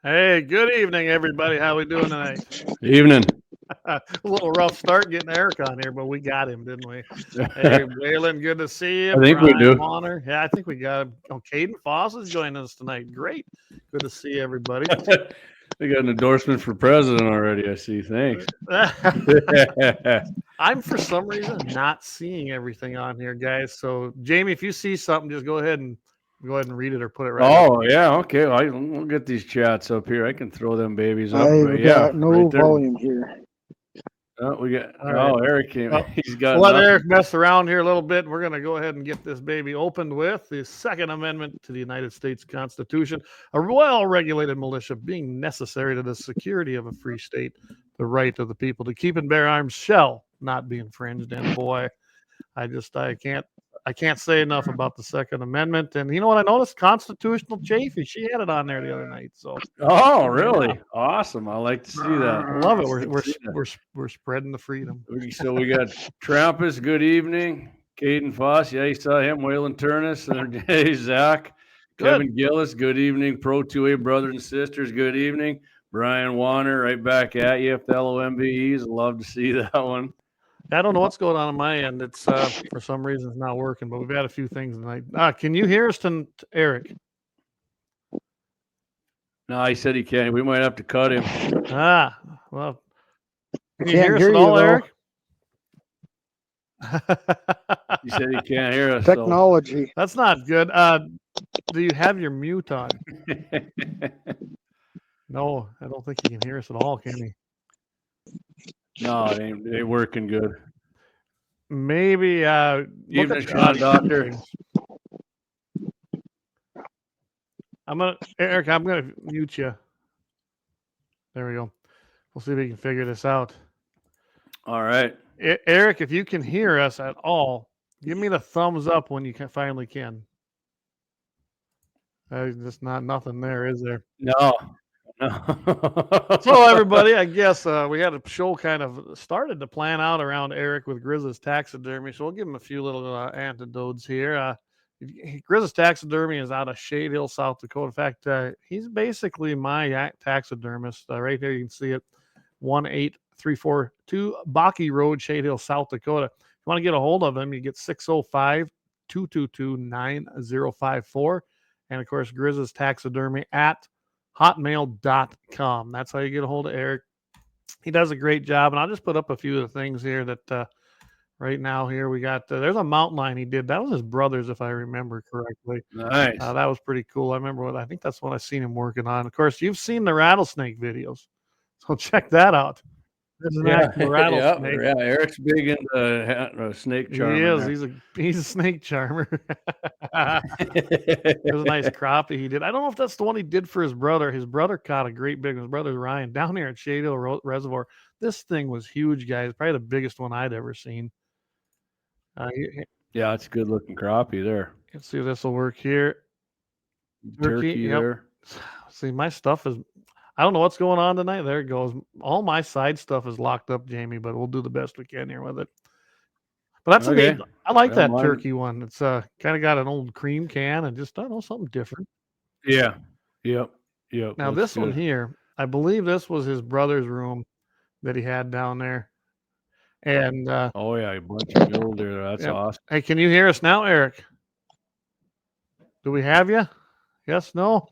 Hey, good evening, everybody. How we doing tonight? Evening. A little rough start getting Eric on here, but we got him, didn't we? Hey, Waylon, good to see you. I think we Brian do. Warner. Yeah, I think we got him. Oh, Caden Foss is joining us tonight. Great. Good to see everybody. We got an endorsement for president already. I see. Thanks. I'm for some reason not seeing everything on here, guys. So Jamie, if you see something, just go ahead and read it or put it right up. Oh yeah. Okay. Well, we'll get these chats up here. I can throw them babies up. I've Yeah, got no right there. volume here. Oh, we got. All right. Eric came. Well, He's got. we'll let nothing. Eric mess around here a little bit. We're going to go ahead and get this baby opened with the Second Amendment to the United States Constitution, a well-regulated militia being necessary to the security of a free state, the right of the people to keep and bear arms shall not be infringed. And boy, I can't say enough about the Second Amendment. And you know what I noticed? Constitutional Chafee. She had it on there the other night. So Oh, really? Yeah. Awesome. I like to see that. I love it. We're spreading the freedom. So we got Trampus. Good evening. Caden Foss. Yeah, you saw him. Waylon Turnus. Hey, Zach. Good. Kevin Gillis. Good evening. Pro 2A brothers and sisters. Good evening. Brian Warner. Right back at you. Fellow MBEs. Love to see that one. I don't know what's going on my end. It's for some reason it's not working, but we've had a few things tonight. Can you hear us, Eric? No, he said he can't. We might have to cut him. Well, can you hear us at all, Eric? He said he can't hear us. Technology. So. That's not good. Do you have your mute on? No, I don't think he can hear us at all, can he? No, it ain't working good. Maybe even Sean Doctor. Eric, I'm gonna mute you. There we go. We'll see if we can figure this out. All right. Eric, if you can hear us at all, give me the thumbs up when you finally can. Just nothing there, is there? No. So everybody, I guess we had a show kind of started to plan out around Eric with Grizz's taxidermy. So we'll give him a few little antidotes here. Grizz's taxidermy is out of Shade Hill, South Dakota. In fact, he's basically my taxidermist. Right here, you can see it, 18342 Baki Road, Shade Hill, South Dakota. If you want to get a hold of him, you get 605-222-9054. And of course, Grizz's taxidermy at hotmail.com. That's how you get a hold of Eric. He does a great job. And I'll just put up a few of the things here that right now here we got. There's a mountain lion he did. That was his brother's, if I remember correctly. Nice. That was pretty cool. I think that's what I seen him working on. Of course, you've seen the rattlesnake videos. So check that out. There's an actual rattlesnake. Yeah, Eric's big into snake charmer. He is. He's a snake charmer. There's a nice crappie he did. I don't know if that's the one he did for his brother. His brother caught a great big. His brother's Ryan down here at Shade Hill Reservoir. This thing was huge, guys. Probably the biggest one I'd ever seen. Yeah, it's a good looking crappie there. Let's see if this will work here. Turkey there. See, my stuff is. I don't know what's going on tonight. There it goes. All my side stuff is locked up, Jamie, but we'll do the best we can here with it. But that's okay. I like that turkey one. It's kind of got an old cream can and just, I don't know, something different. Yeah. Yep. Now, this one here, I believe this was his brother's room that he had down there. And oh, yeah, a bunch of gold there. That's awesome. Hey, can you hear us now, Eric? Do we have you? Yes, no?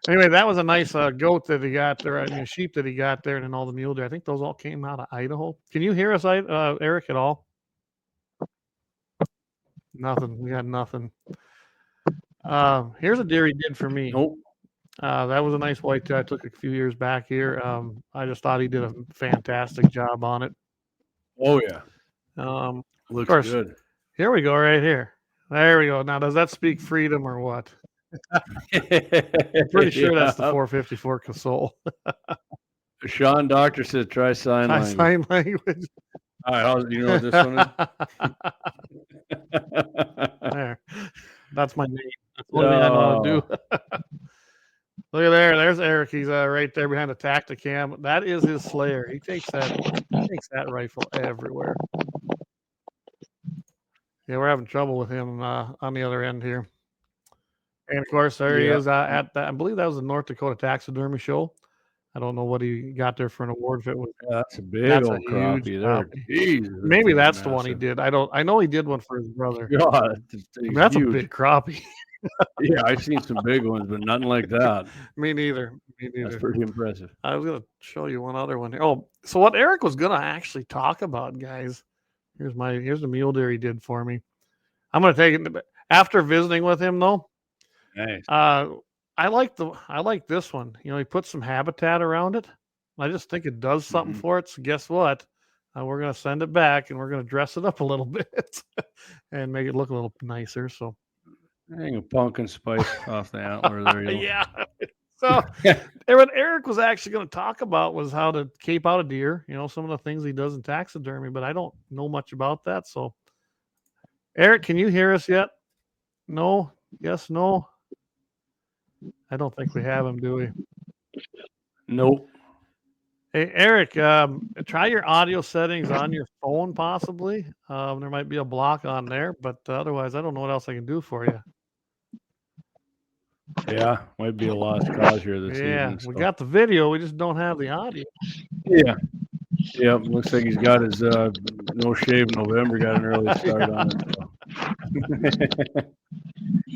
Anyway, that was a nice goat that he got there. I mean, sheep that he got there, and then all the mule deer. I think those all came out of Idaho. Can you hear us, Eric, at all? Nothing. We got nothing. Here's a deer he did for me. Nope. That was a nice white I took a few years back here. I just thought he did a fantastic job on it. Oh, yeah. Looks good. Here we go, right here. There we go. Now, does that speak freedom or what? I'm pretty sure that's the 454 Console. Sean Doctor said try sign language. Sign language. All right, do you know what this one is? There. That's my name. That's what I know how to do. Look at there. There's Eric. He's right there behind the Tacticam. That is his Slayer. He takes that rifle everywhere. Yeah, we're having trouble with him on the other end here. And of course, there he is at that. I believe that was the North Dakota Taxidermy Show. I don't know what he got there for an award. If it was, that's a big that's a old huge crappie there. crappie. Jesus, Maybe that's massive. the one he did. I know he did one for his brother. God, I mean, that's huge. a big crappie. Yeah, I've seen some big ones, but nothing like that. Me neither. That's pretty impressive. I was gonna show you one other one here. Oh, so what Eric was gonna actually talk about, guys. Here's the mule deer he did for me. I'm gonna take it after visiting with him though. Nice. I like this one. You know, he put some habitat around it. I just think it does something for it. So guess what? We're gonna send it back and we're gonna dress it up a little bit and make it look a little nicer. So hang a pumpkin spice off the antler there. Yeah. So what Eric was actually going to talk about was how to cape out a deer, you know, some of the things he does in taxidermy, but I don't know much about that. So Eric, can you hear us yet? No? Yes, no? I don't think we have him, do we? Nope. Hey, Eric, try your audio settings on your phone, possibly. There might be a block on there, but otherwise, I don't know what else I can do for you. Yeah, might be a lost cause here this evening. We got the video. We just don't have the audio. Yeah. Yeah, looks like he's got his no shave November, got an early start on it. So.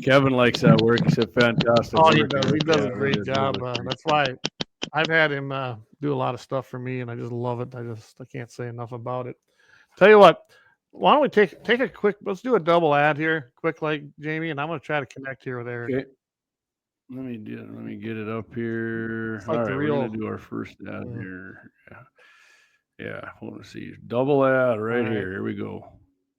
Kevin likes that work. He said fantastic. Oh, he does. He does a great job. That's why I've had him do a lot of stuff for me, and I just love it. I can't say enough about it. Tell you what, why don't we take a quick? Let's do a double ad here, quick, like Jamie, and I'm going to try to connect here with Eric. Okay. Let me get it up here. Like all right, we're going to do our first ad here. Yeah. I want to see double ad right here. Here we go.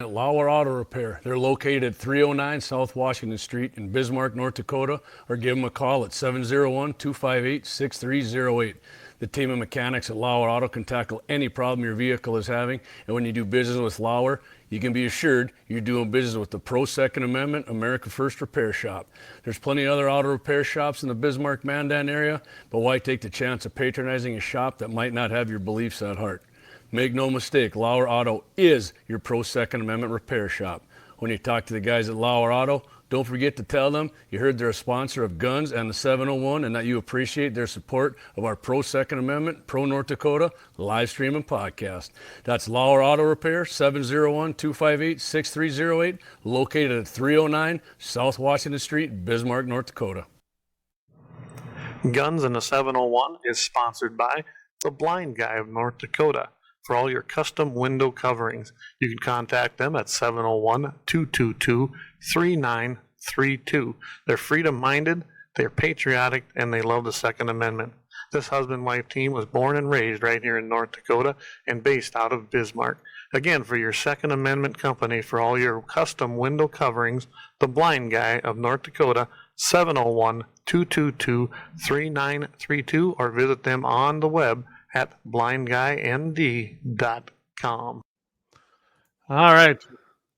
At Lauer Auto Repair. They're located at 309 South Washington Street in Bismarck, North Dakota, or give them a call at 701-258-6308. The team of mechanics at Lauer Auto can tackle any problem your vehicle is having, and when you do business with Lauer, you can be assured you're doing business with the Pro Second Amendment America First Repair Shop. There's plenty of other auto repair shops in the Bismarck-Mandan area, but why take the chance of patronizing a shop that might not have your beliefs at heart? Make no mistake, Lauer Auto is your Pro Second Amendment repair shop. When you talk to the guys at Lauer Auto, don't forget to tell them you heard they're a sponsor of Guns and the 701 and that you appreciate their support of our Pro Second Amendment, Pro North Dakota live stream and podcast. That's Lauer Auto Repair, 701-258-6308, located at 309 South Washington Street, Bismarck, North Dakota. Guns and the 701 is sponsored by the Blind Guy of North Dakota. For all your custom window coverings, you can contact them at 701-222-3932. They're freedom-minded, they're patriotic, and they love the Second Amendment. This husband-wife team was born and raised right here in North Dakota and based out of Bismarck. Again, for your Second Amendment company, for all your custom window coverings, the Blind Guy of North Dakota, 701-222-3932, or visit them on the web at blindguynd.com. All right.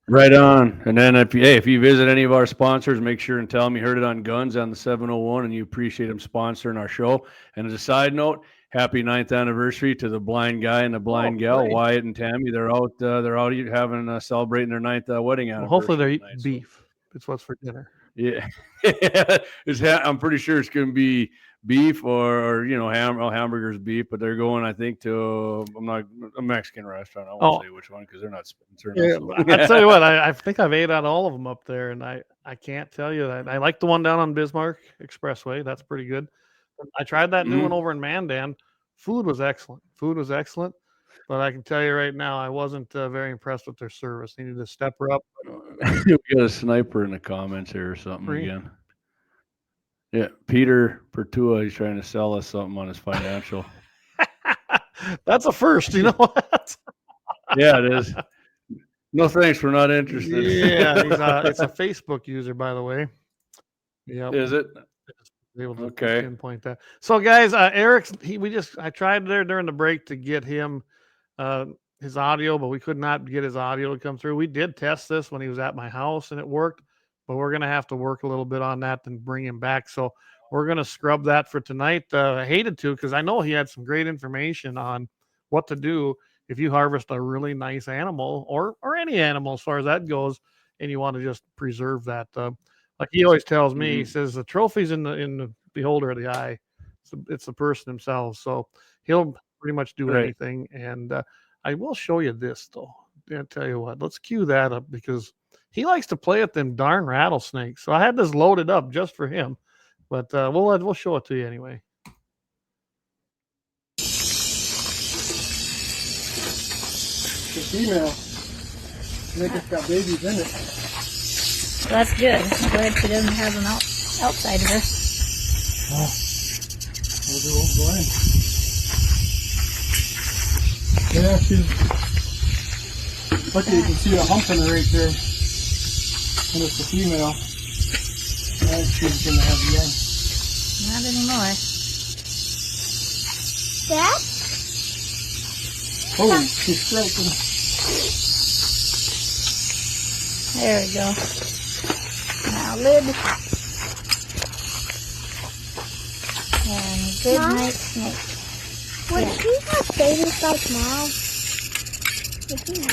Right on. And then if you visit any of our sponsors, make sure and tell them you heard it on Guns on the 701 and you appreciate them sponsoring our show. And as a side note, happy 9th anniversary to the Blind Guy and the Blind Gal, great. Wyatt and Tammy. They're out having celebrating their 9th wedding anniversary. Well, hopefully they're eating beef. It's what's for dinner. Yeah. I'm pretty sure it's going to be beef or hamburgers beef, but they're going, I think, to a Mexican restaurant. I won't say which one because they're not sponsoring. Yeah, I tell you what, I think I've ate at all of them up there, and I can't tell you that I like the one down on Bismarck Expressway. That's pretty good. I tried that new one over in Mandan. Food was excellent, but I can tell you right now, I wasn't very impressed with their service. Needed to step her up. We got a sniper in the comments here or something again. Yeah, Peter Pertua, he's trying to sell us something on his financial. That's a first, you know what? Yeah, it is. No thanks, we're not interested. Yeah, it's a Facebook user, by the way. Yeah. Is it? Able to pinpoint that. So, guys, Eric's I tried there during the break to get him his audio, but we could not get his audio to come through. We did test this when he was at my house, and it worked. But we're going to have to work a little bit on that and bring him back. So we're going to scrub that for tonight. I hated to because I know he had some great information on what to do if you harvest a really nice animal or any animal as far as that goes, and you want to just preserve that. Like he always tells me, he Mhm. says the trophy's in the beholder of the eye. It's the person himself. So he'll pretty much do Right. anything. And I will show you this though. I'll tell you what. Let's cue that up because he likes to play at them darn rattlesnakes. So I had this loaded up just for him. But we'll show it to you anyway. The female. I think it's got babies in it. Well, that's good. I'm glad she doesn't have them outside of her. Oh, we'll do old Glenn. Yeah, she's. Look, you can see a hump in her right there. And it's the female. And she's going to have young. Not anymore. Dad? Oh, she's striking. There we go. Now lid. And good Mom? night snake. Would Yeah. she have babies like now? Would she-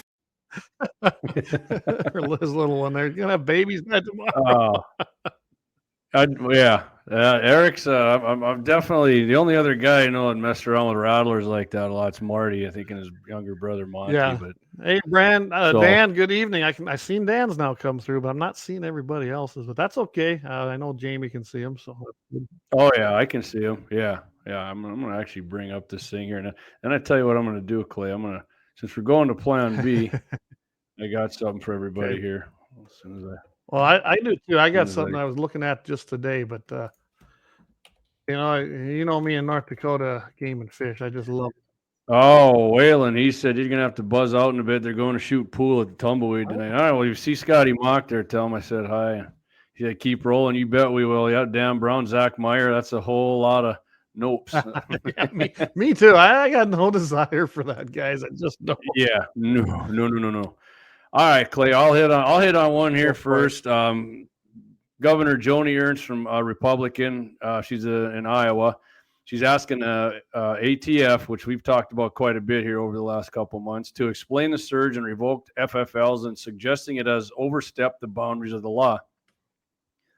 His little one there. You're gonna have babies by tomorrow. Yeah. Eric's. I'm definitely the only other guy I know that messed around with rattlers like that a lot's Marty. I think, and his younger brother Monty. Yeah. But Hey, Brand, So- Dan. Good evening. I seen Dan's now come through, but I'm not seeing everybody else's. But that's okay. I know Jamie can see him. So oh yeah, I can see him. Yeah. I'm gonna actually bring up this thing here, and I tell you what I'm gonna do, Clay. Since we're going to Plan B, I got something for everybody Okay. here. As soon as well, I do too. I got Soon as something I was looking at just today, but you know me in North Dakota game and fish. I just love. Oh, Waylon, he said he's gonna have to buzz out in a bit. They're going to shoot pool at the Tumbleweed tonight. All right, well, you see Scotty Mock there, tell him I said hi. He said, keep rolling. You bet we will. Yeah, Dan Brown, Zach Meyer. That's a whole lot of nopes. Yeah, me too. I got no desire for that, guys. I just don't. Yeah, no. All right, Clay, I'll hit on one here Go for it. first. Governor Joni Ernst from Republican. She's in Iowa. She's asking ATF, which we've talked about quite a bit here over the last couple months, to explain the surge and revoked FFLs and suggesting it has overstepped the boundaries of the law.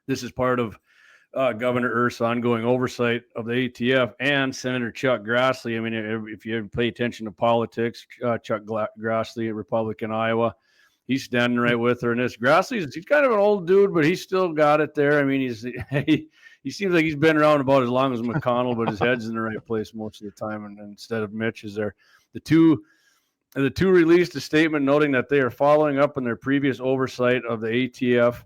This is part of Governor Ernst's ongoing oversight of the ATF and Senator Chuck Grassley. I mean, if you ever pay attention to politics, Chuck Grassley, Republican Iowa, he's standing right with her in this. Grassley's he's kind of an old dude, but he's still got it there. I mean, he seems like he's been around about as long as McConnell, but his head's in the right place most of the time. And instead of Mitch is there. The two released a statement noting that they are following up on their previous oversight of the ATF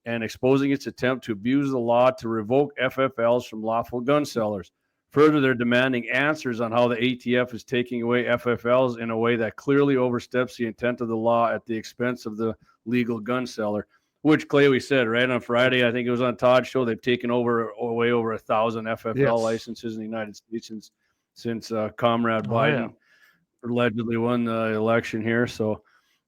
and exposing its attempt to abuse the law to revoke FFLs from lawful gun sellers. Further, they're demanding answers on how the ATF is taking away FFLs in a way that clearly oversteps the intent of the law at the expense of the legal gun seller. Which, Clay, we said, right, on Friday, I think it was on Todd's show, they've taken way over 1,000 FFL licenses in the United States since Comrade Biden allegedly won the election here. So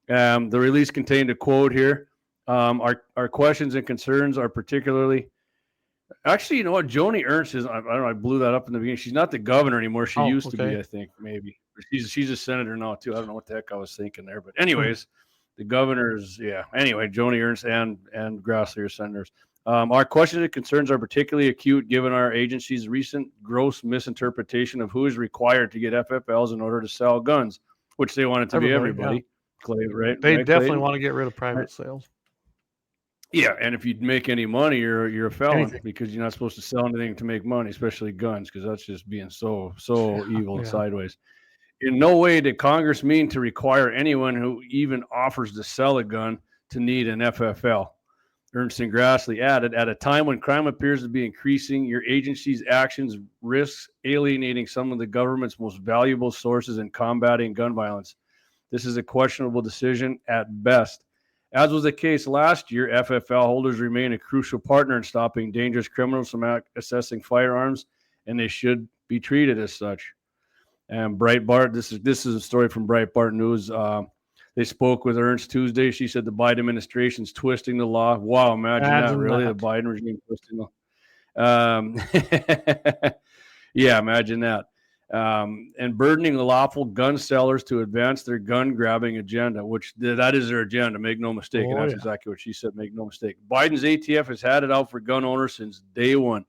the release contained a quote here. Our questions and concerns are particularly – actually, you know what? Joni Ernst is – I don't know, I blew that up in the beginning. She's not the governor anymore. She used to be, I think, maybe. She's a senator now, too. I don't know what the heck I was thinking there. But anyways – the governors, anyway, Joni Ernst and Grassley are senators. Our questions and concerns are particularly acute given our agency's recent gross misinterpretation of who is required to get FFLs in order to sell guns, which they want it to be everybody. Yeah. Clay, right? They right, definitely Clayton? want to get rid of private sales. Yeah, and if you make any money, you're a felon Anything. because you're not supposed to sell anything to make money, especially guns, because that's just being so evil and sideways. In no way did Congress mean to require anyone who even offers to sell a gun to need an FFL. Ernst and Grassley added, at a time when crime appears to be increasing, your agency's actions risks alienating some of the government's most valuable sources in combating gun violence. This is a questionable decision at best. As was the case last year, FFL holders remain a crucial partner in stopping dangerous criminals from accessing firearms, and they should be treated as such. And Breitbart, this is a story from Breitbart News. They spoke with Ernst Tuesday. She said the Biden administration's twisting the law. Wow, imagine that, really? The Biden regime twisting the Yeah, imagine that. and burdening lawful gun sellers to advance their gun grabbing agenda, which that is their agenda. Make no mistake. And that's exactly what she said. Make no mistake. Biden's ATF has had it out for gun owners since day one.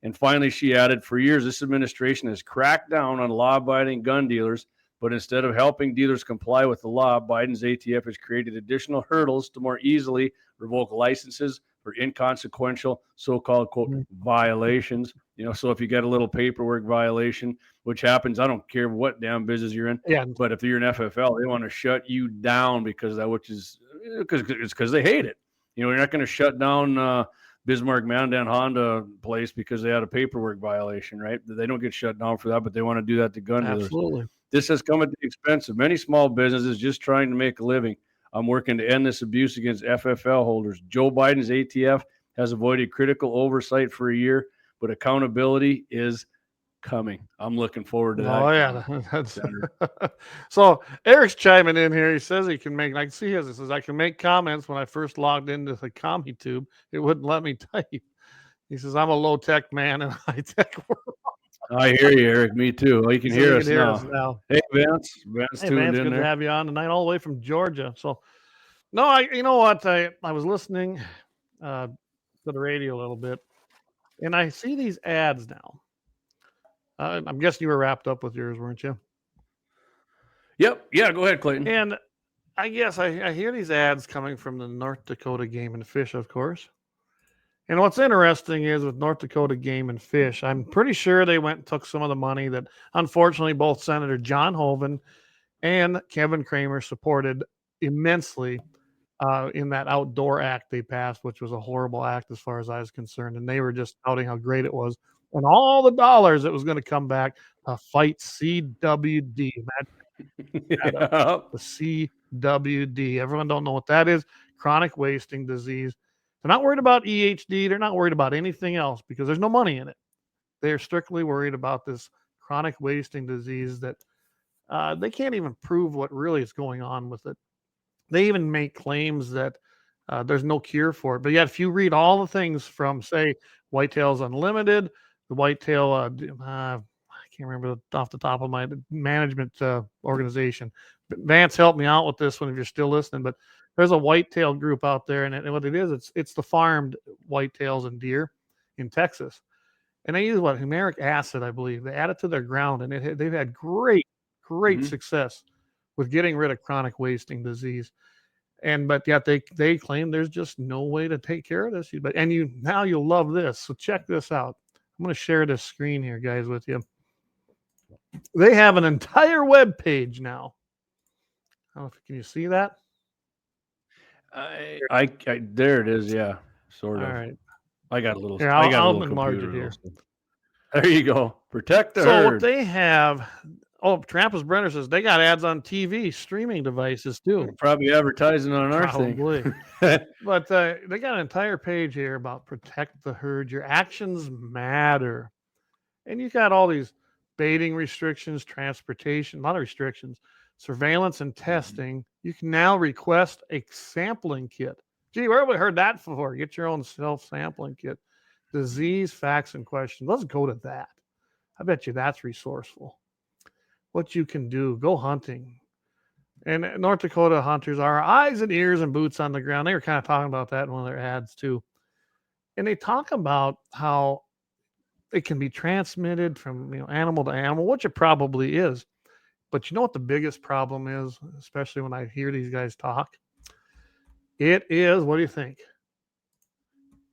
And finally, she added, for years, this administration has cracked down on law-abiding gun dealers, but instead of helping dealers comply with the law, Biden's ATF has created additional hurdles to more easily revoke licenses for inconsequential so-called, quote, violations. So if you get a little paperwork violation, which happens, I don't care what damn business you're in, but if you're an FFL, they want to shut you down because they hate it. You're not going to shut down Bismarck Mandan Honda place because they had a paperwork violation, right? They don't get shut down for that, but they want to do that to gun dealers. Absolutely. This has come at the expense of many small businesses just trying to make a living. I'm working to end this abuse against FFL holders. Joe Biden's ATF has avoided critical oversight for a year, but accountability is coming. I'm looking forward to that. Oh, yeah. That's so Eric's chiming in here. He says he can make, I can see his, he says, I can make comments. When I first logged into the CompuTube, it wouldn't let me type. He says, I'm a low-tech man in a high-tech world. I hear you, Eric. Me too. Oh, you can hear us now. Hey, Vance. Vance, good to have you on tonight, all the way from Georgia. So, no, you know what? I was listening to the radio a little bit, and I see these ads now. I'm guessing you were wrapped up with yours, weren't you? Yep. Yeah, go ahead, Clayton. And I guess I hear these ads coming from the North Dakota Game and Fish, of course. And what's interesting is with North Dakota Game and Fish, I'm pretty sure they went and took some of the money that, unfortunately, both Senator John Hoeven and Kevin Kramer supported immensely in that outdoor act they passed, which was a horrible act as far as I was concerned. And they were just touting how great it was. And all the dollars that was going to come back to fight CWD. The CWD. Everyone don't know what that is. Chronic wasting disease. They're not worried about EHD. They're not worried about anything else because there's no money in it. They're strictly worried about this chronic wasting disease that they can't even prove what really is going on with it. They even make claims that there's no cure for it. But yet, if you read all the things from, say, Whitetails Unlimited, the Whitetail, I can't remember off the top of my management organization. But Vance helped me out with this one if you're still listening. But there's a whitetail group out there, and what it is, it's the farmed whitetails and deer in Texas. And they use humeric acid, I believe. They add it to their ground, and they've had great success with getting rid of chronic wasting disease. But yet they claim there's just no way to take care of this. Now you'll love this. So check this out. I'm going to share this screen here, guys, with you. They have an entire web page now. Can you see that? I there it is. Yeah, sort of. All right. I got a little. Here, I got I'll a little enlarge it here. There you go. Protect the herd. So what they have. Oh, Trampus Brenner says they got ads on TV streaming devices too. Probably advertising on our thing. But they got an entire page here about protect the herd. Your actions matter. And you got all these baiting restrictions, transportation, a lot of restrictions, surveillance and testing. You can now request a sampling kit. Gee, where have we heard that before? Get your own self-sampling kit. Disease, facts, and questions. Let's go to that. I bet you that's resourceful. What you can do, go hunting. And North Dakota hunters are eyes and ears and boots on the ground. They were kind of talking about that in one of their ads too. And they talk about how it can be transmitted from animal to animal, which it probably is. But you know what the biggest problem is, especially when I hear these guys talk? It is, what do you think?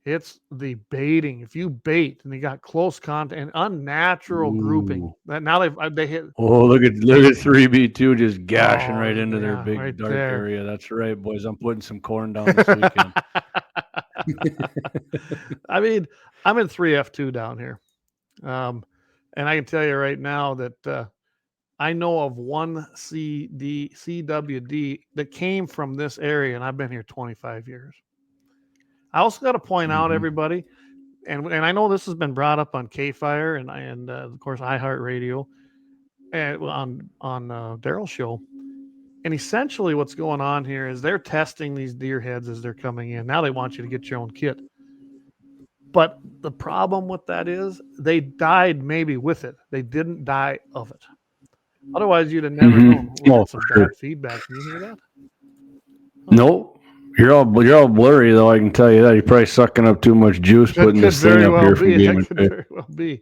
It's the baiting. If you bait and they got close contact and unnatural grouping, that now they hit. Oh, look at 3B2 just gashing right into their big dark area. That's right, boys. I'm putting some corn down this weekend. I mean, I'm in 3F2 down here, and I can tell you right now that I know of one CWD that came from this area, and I've been here 25 years. I also got to point out, everybody, and I know this has been brought up on K-Fire and of course iHeartRadio and on Daryl's show. And essentially, what's going on here is they're testing these deer heads as they're coming in. Now they want you to get your own kit. But the problem with that is they died maybe with it. They didn't die of it. Otherwise, you'd have never known. We Oh, got some for sure. bad feedback. Can you hear that? Nope. You're all blurry though. I can tell you that. You're probably sucking up too much juice putting this thing up here from Game That could very well be.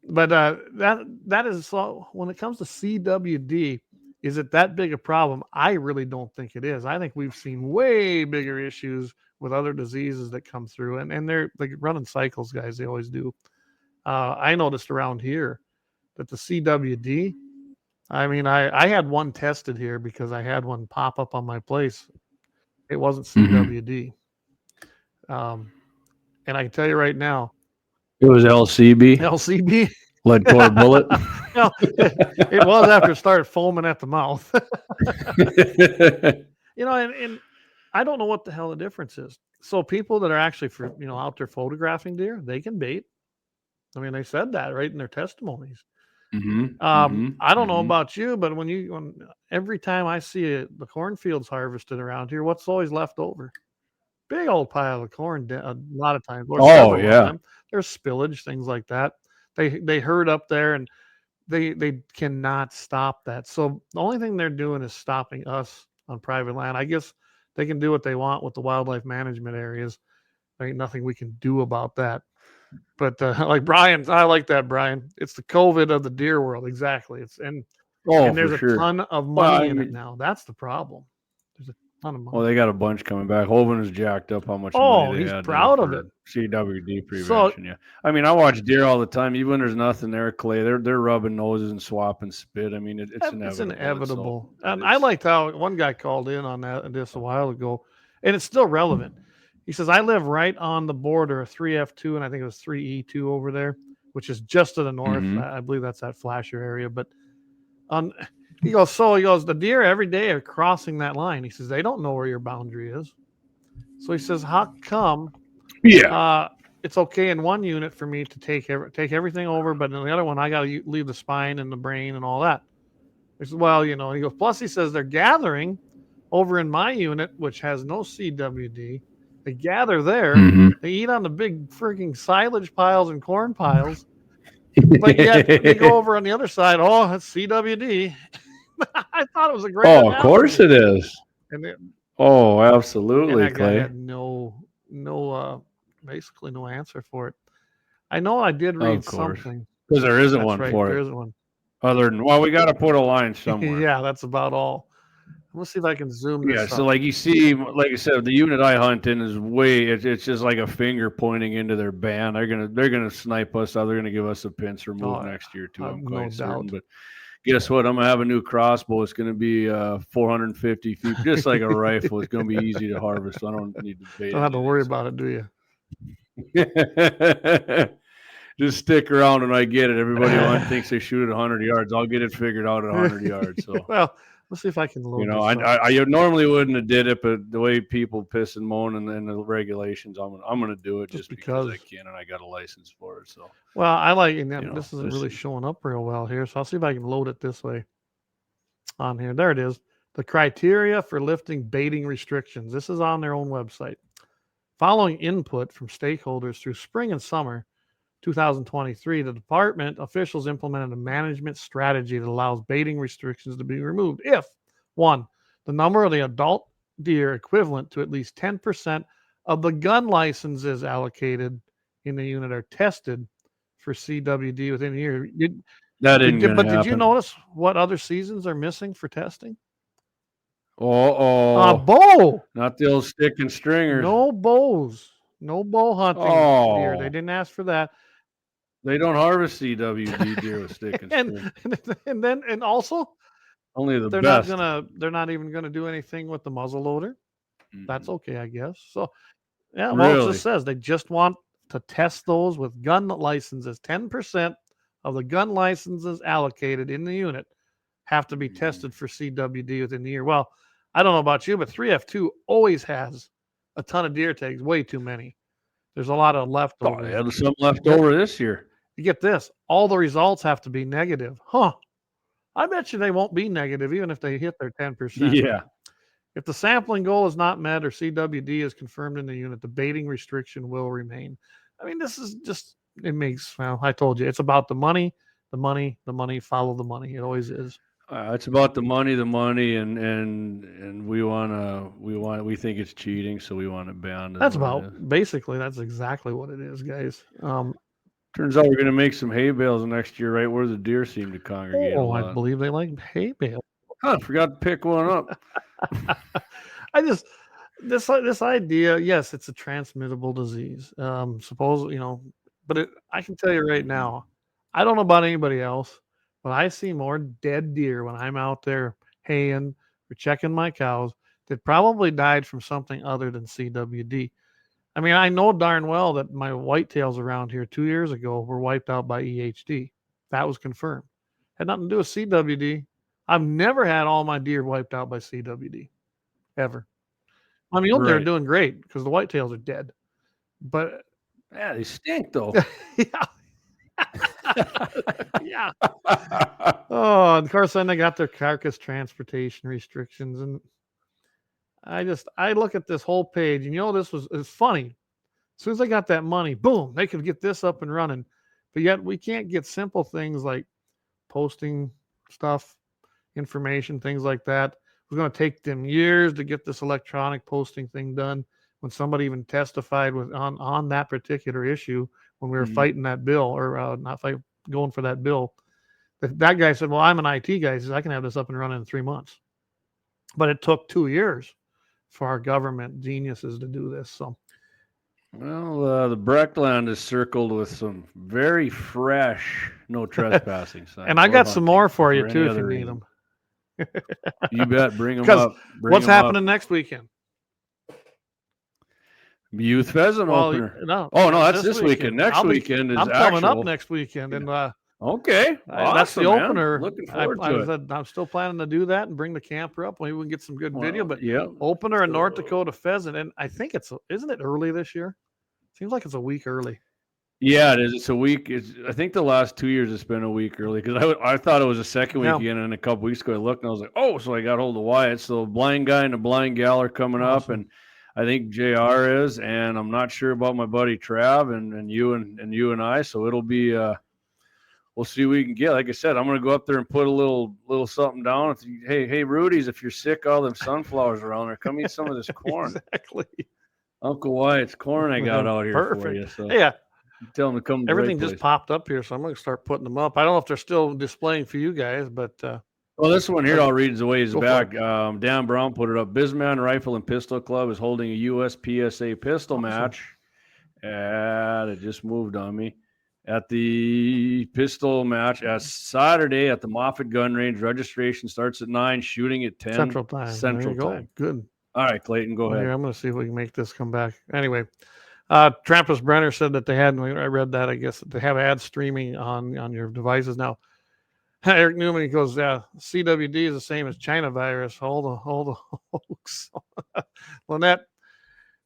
But that is so. When it comes to CWD, is it that big a problem? I really don't think it is. I think we've seen way bigger issues with other diseases that come through, and they're like running cycles, guys. They always do. I noticed around here that the CWD. I mean, I had one tested here because I had one pop up on my place. It wasn't CWD. And I can tell you right now, It was LCB. LCB. Lead core bullet. Well, it was after it started foaming at the mouth. And I don't know what the hell the difference is. So people that are actually out there photographing deer, they can bait. I mean, they said that right in their testimonies. I don't know about you, but when every time I see the cornfields harvested around here, what's always left over? Big old pile of corn. A lot of times, or several of them. There's spillage, things like that. They herd up there, and they cannot stop that. So the only thing they're doing is stopping us on private land. I guess they can do what they want with the wildlife management areas. There ain't nothing we can do about that. But like Brian, I like that, Brian. It's the COVID of the deer world. Exactly. And there's a ton of money in it now. That's the problem. There's a ton of money. Well, they got a bunch coming back. Hovind has jacked up how much money they he's had proud of it. CWD prevention. Yeah. I mean, I watch deer all the time. Even when there's nothing there, Clay, they're rubbing noses and swapping spit. I mean, it's inevitable. It's inevitable. And I liked how one guy called in on this a while ago, and it's still relevant. He says, I live right on the border of 3F2, and I think it was 3E2 over there, which is just to the north. I believe that's that Flasher area. But he goes, the deer every day are crossing that line. He says, they don't know where your boundary is. So he says, how come it's okay in one unit for me to take everything over, but in the other one, I got to leave the spine and the brain and all that. He says, well, he goes, plus he says they're gathering over in my unit, which has no CWD. They gather there. They eat on the big freaking silage piles and corn piles. But yet they go over on the other side. Oh, that's CWD. I thought it was a great analogy. Of course it is. Absolutely, and that Clay. Guy had basically no answer for it. I know I did read something. Because there isn't one for it. There isn't one. Other than, we got to put a line somewhere. Yeah, that's about all. Let's see if I can zoom this up. So like you see, like I said, the unit I hunt in is it's just like a finger pointing into their band. They're gonna snipe us. They're gonna give us a pincer move next year too. I'm quite certain. But guess what? I'm gonna have a new crossbow. It's gonna be 450 feet, just like a rifle. It's gonna be easy to harvest. So I don't need to bait. Don't have to worry about it, do you? Just stick around and I get it. Everybody thinks they shoot at 100 yards. I'll get it figured out at 100 yards. So well. Let's see if I can load this I normally wouldn't have did it, but the way people piss and moan and the regulations, I'm going to do it just because I can, and I got a license for it. So, well, I like this isn't really showing up real well here, so I'll see if I can load it this way on here. There it is. The criteria for lifting baiting restrictions. This is on their own website. Following input from stakeholders through spring and summer 2023, the department officials implemented a management strategy that allows baiting restrictions to be removed if, one, the number of the adult deer equivalent to at least 10% of the gun licenses allocated in the unit are tested for CWD within a year. Did you notice what other seasons are missing for testing? Bow. Not the old stick and stringers. No bows. No bow hunting deer. They didn't ask for that. They don't harvest CWD deer with stick and string. and also only the they're best. They're not even gonna do anything with the muzzle loader. That's okay, I guess. So yeah, it just says they just want to test those with gun licenses. 10% of the gun licenses allocated in the unit have to be tested for CWD within the year. Well, I don't know about you, but 3F2 always has a ton of deer tags, way too many. There's a lot of leftovers. They had some left over this year. You get this. All the results have to be negative. I bet you they won't be negative even if they hit their 10%. Yeah. If the sampling goal is not met or CWD is confirmed in the unit, the baiting restriction will remain. I mean, this is just, it makes, well, I told you, it's about the money, the money, the money, follow the money. It always is. It's about the money, and we think it's cheating, so we want it banned. That's basically, that's exactly what it is, guys. Turns out we're going to make some hay bales next year, right where the deer seem to congregate a Oh, I lot. believe they like hay bale. I forgot to pick one up. I just, this idea, yes, it's a transmittable disease. Suppose, but I can tell you right now, I don't know about anybody else, but I see more dead deer when I'm out there haying or checking my cows that probably died from something other than CWD. I mean, I know darn well that my whitetails around here 2 years ago were wiped out by EHD. That was confirmed. Had nothing to do with CWD. I've never had all my deer wiped out by CWD, ever. I mean, they're Right. doing great because the whitetails are dead. But Yeah, they stink though. yeah. Yeah. Oh, of course, then they got their carcass transportation restrictions. And I look at this whole page, and it's funny. As soon as they got that money, boom, they could get this up and running. But yet we can't get simple things like posting stuff, information, things like that. It was going to take them years to get this electronic posting thing done. When somebody even testified on that particular issue when we were fighting that bill, or not fight, going for that bill, that guy said, "Well, I'm an IT guy. He says, I can have this up and running in 3 months." But it took 2 years for our government geniuses to do this. So, well, the Breckland is circled with some very fresh no trespassing signs. And I got some more for you too if you need them. You bet. Bring them Because up. what's happening next weekend? Youth pheasant opener. Oh no, that's this weekend. Next weekend is I'm coming up next weekend, and okay, that's the opener. Looking forward to it. I'm still planning to do that and bring the camper up. Maybe we can get some good video. But yeah, opener in North Dakota pheasant, and I think isn't it early this year? Seems like it's a week early. Yeah, it is. It's a week. I think the last 2 years it's been a week early because I thought it was a second weekend, and a couple weeks ago I looked and I was like, oh, so I got hold of Wyatt. So blind guy and a blind gal are coming up, and I think JR is, and I'm not sure about my buddy Trav and you and I. So it'll be we'll see what we can get. Like I said, I'm gonna go up there and put a little something down. Hey, Rudy's, if you're sick, all them sunflowers around there, come eat some of this corn. Exactly. Uncle Wyatt's corn I got out here for you. So yeah. Tell them to come. Everything just popped up here, so I'm going to start putting them up. I don't know if they're still displaying for you guys, but well, this one here I'll read a ways back. Dan Brown put it up. Bisman Rifle and Pistol Club is holding a USPSA pistol match, and it just moved on me. At the pistol match Saturday at the Moffett Gun Range. Registration starts at 9, shooting at 10 Central Time. Central Time. Good. All right, Clayton, go ahead. Here, I'm going to see if we can make this come back. Anyway. Trampus Brenner said that they had, and I read that, I guess, that they have ads streaming on your devices now. Eric Newman, he goes, CWD is the same as China virus. Hold on, folks. Lynette,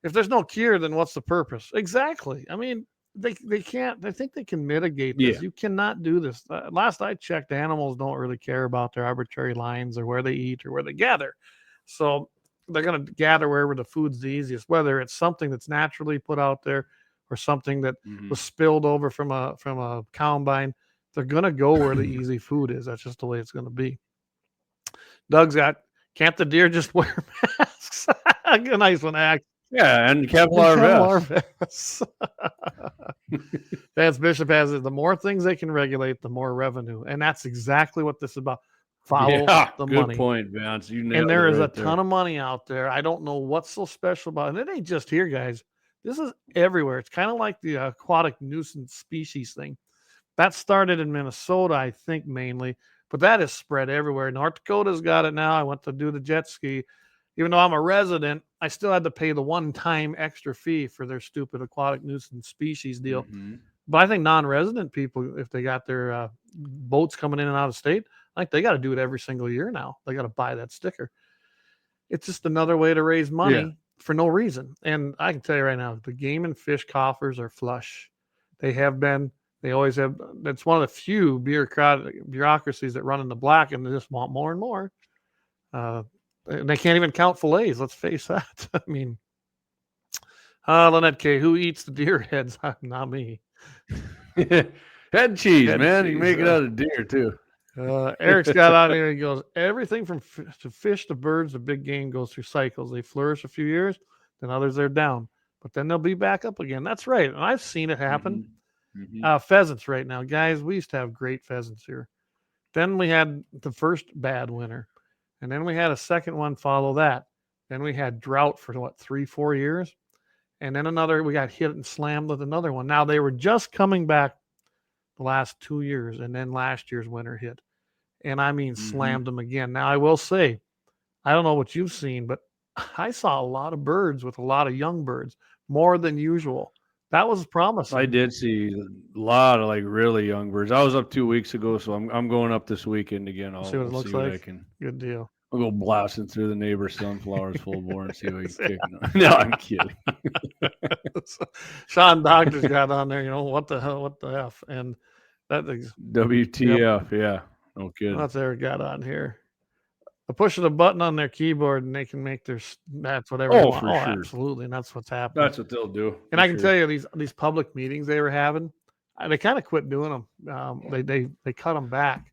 if there's no cure, then what's the purpose? Exactly. I mean, they can't, they think they can mitigate this. Yeah. You cannot do this. Last I checked, animals don't really care about their arbitrary lines or where they eat or where they gather. So they're going to gather wherever the food's the easiest, whether it's something that's naturally put out there or something that was spilled over from a combine. They're going to go where the easy food is. That's just the way it's going to be. Doug's got, can't the deer just wear masks? A nice one, Act. Yeah, and Kevlar vests. Vance Bishop has it. The more things they can regulate, the more revenue. And that's exactly what this is about. Follow the money. Good point, Vance. And there is a ton of money out there. I don't know what's so special about it. And it ain't just here, guys. This is everywhere. It's kind of like the aquatic nuisance species thing. That started in Minnesota, I think, mainly. But that is spread everywhere. North Dakota's got it now. I went to do the jet ski. Even though I'm a resident, I still had to pay the one-time extra fee for their stupid aquatic nuisance species deal. But I think non-resident people, if they got their boats coming in and out of state, I think they got to do it every single year now. They got to buy that sticker. It's just another way to raise money for no reason. And I can tell you right now, the game and fish coffers are flush. They have been. They always have. That's one of the few bureaucracies that run in the black, and they just want more and more. And they can't even count fillets. Let's face that. I mean, Lynette K, who eats the deer heads? Not me. Head cheese, Head man. You cheese, make it out of deer too. Eric's got on here. He goes, everything from fish to birds to big game goes through cycles. They flourish a few years, then others they're down, but then they'll be back up again. That's right. And I've seen it happen. Pheasants right now, guys. We used to have great pheasants here. Then we had the first bad winter, and then we had a second one follow that. Then we had drought for 3-4 years, and then we got hit and slammed with another one. Now they were just coming back the last 2 years, and then last year's winter hit, and I mean slammed them again. Now I will say, I don't know what you've seen, but I saw a lot of birds with a lot of young birds, more than usual. That was promising. I did see a lot of really young birds. I was up 2 weeks ago, so I'm going up this weekend again. I'll see what it looks like. I can. Good deal. I'll go blasting through the neighbor's sunflowers full bore and see what I can kick them. No, I'm kidding. Sean Doctor's got on there, what the hell, what the F? And that is WTF, yeah. No kidding. That's Eric got on here. They're pushing a button on their keyboard and they can make that's whatever they want. For sure. Absolutely. And that's what's happening. That's what they'll do. And I can tell you these public meetings they were having, they kind of quit doing them. They cut them back.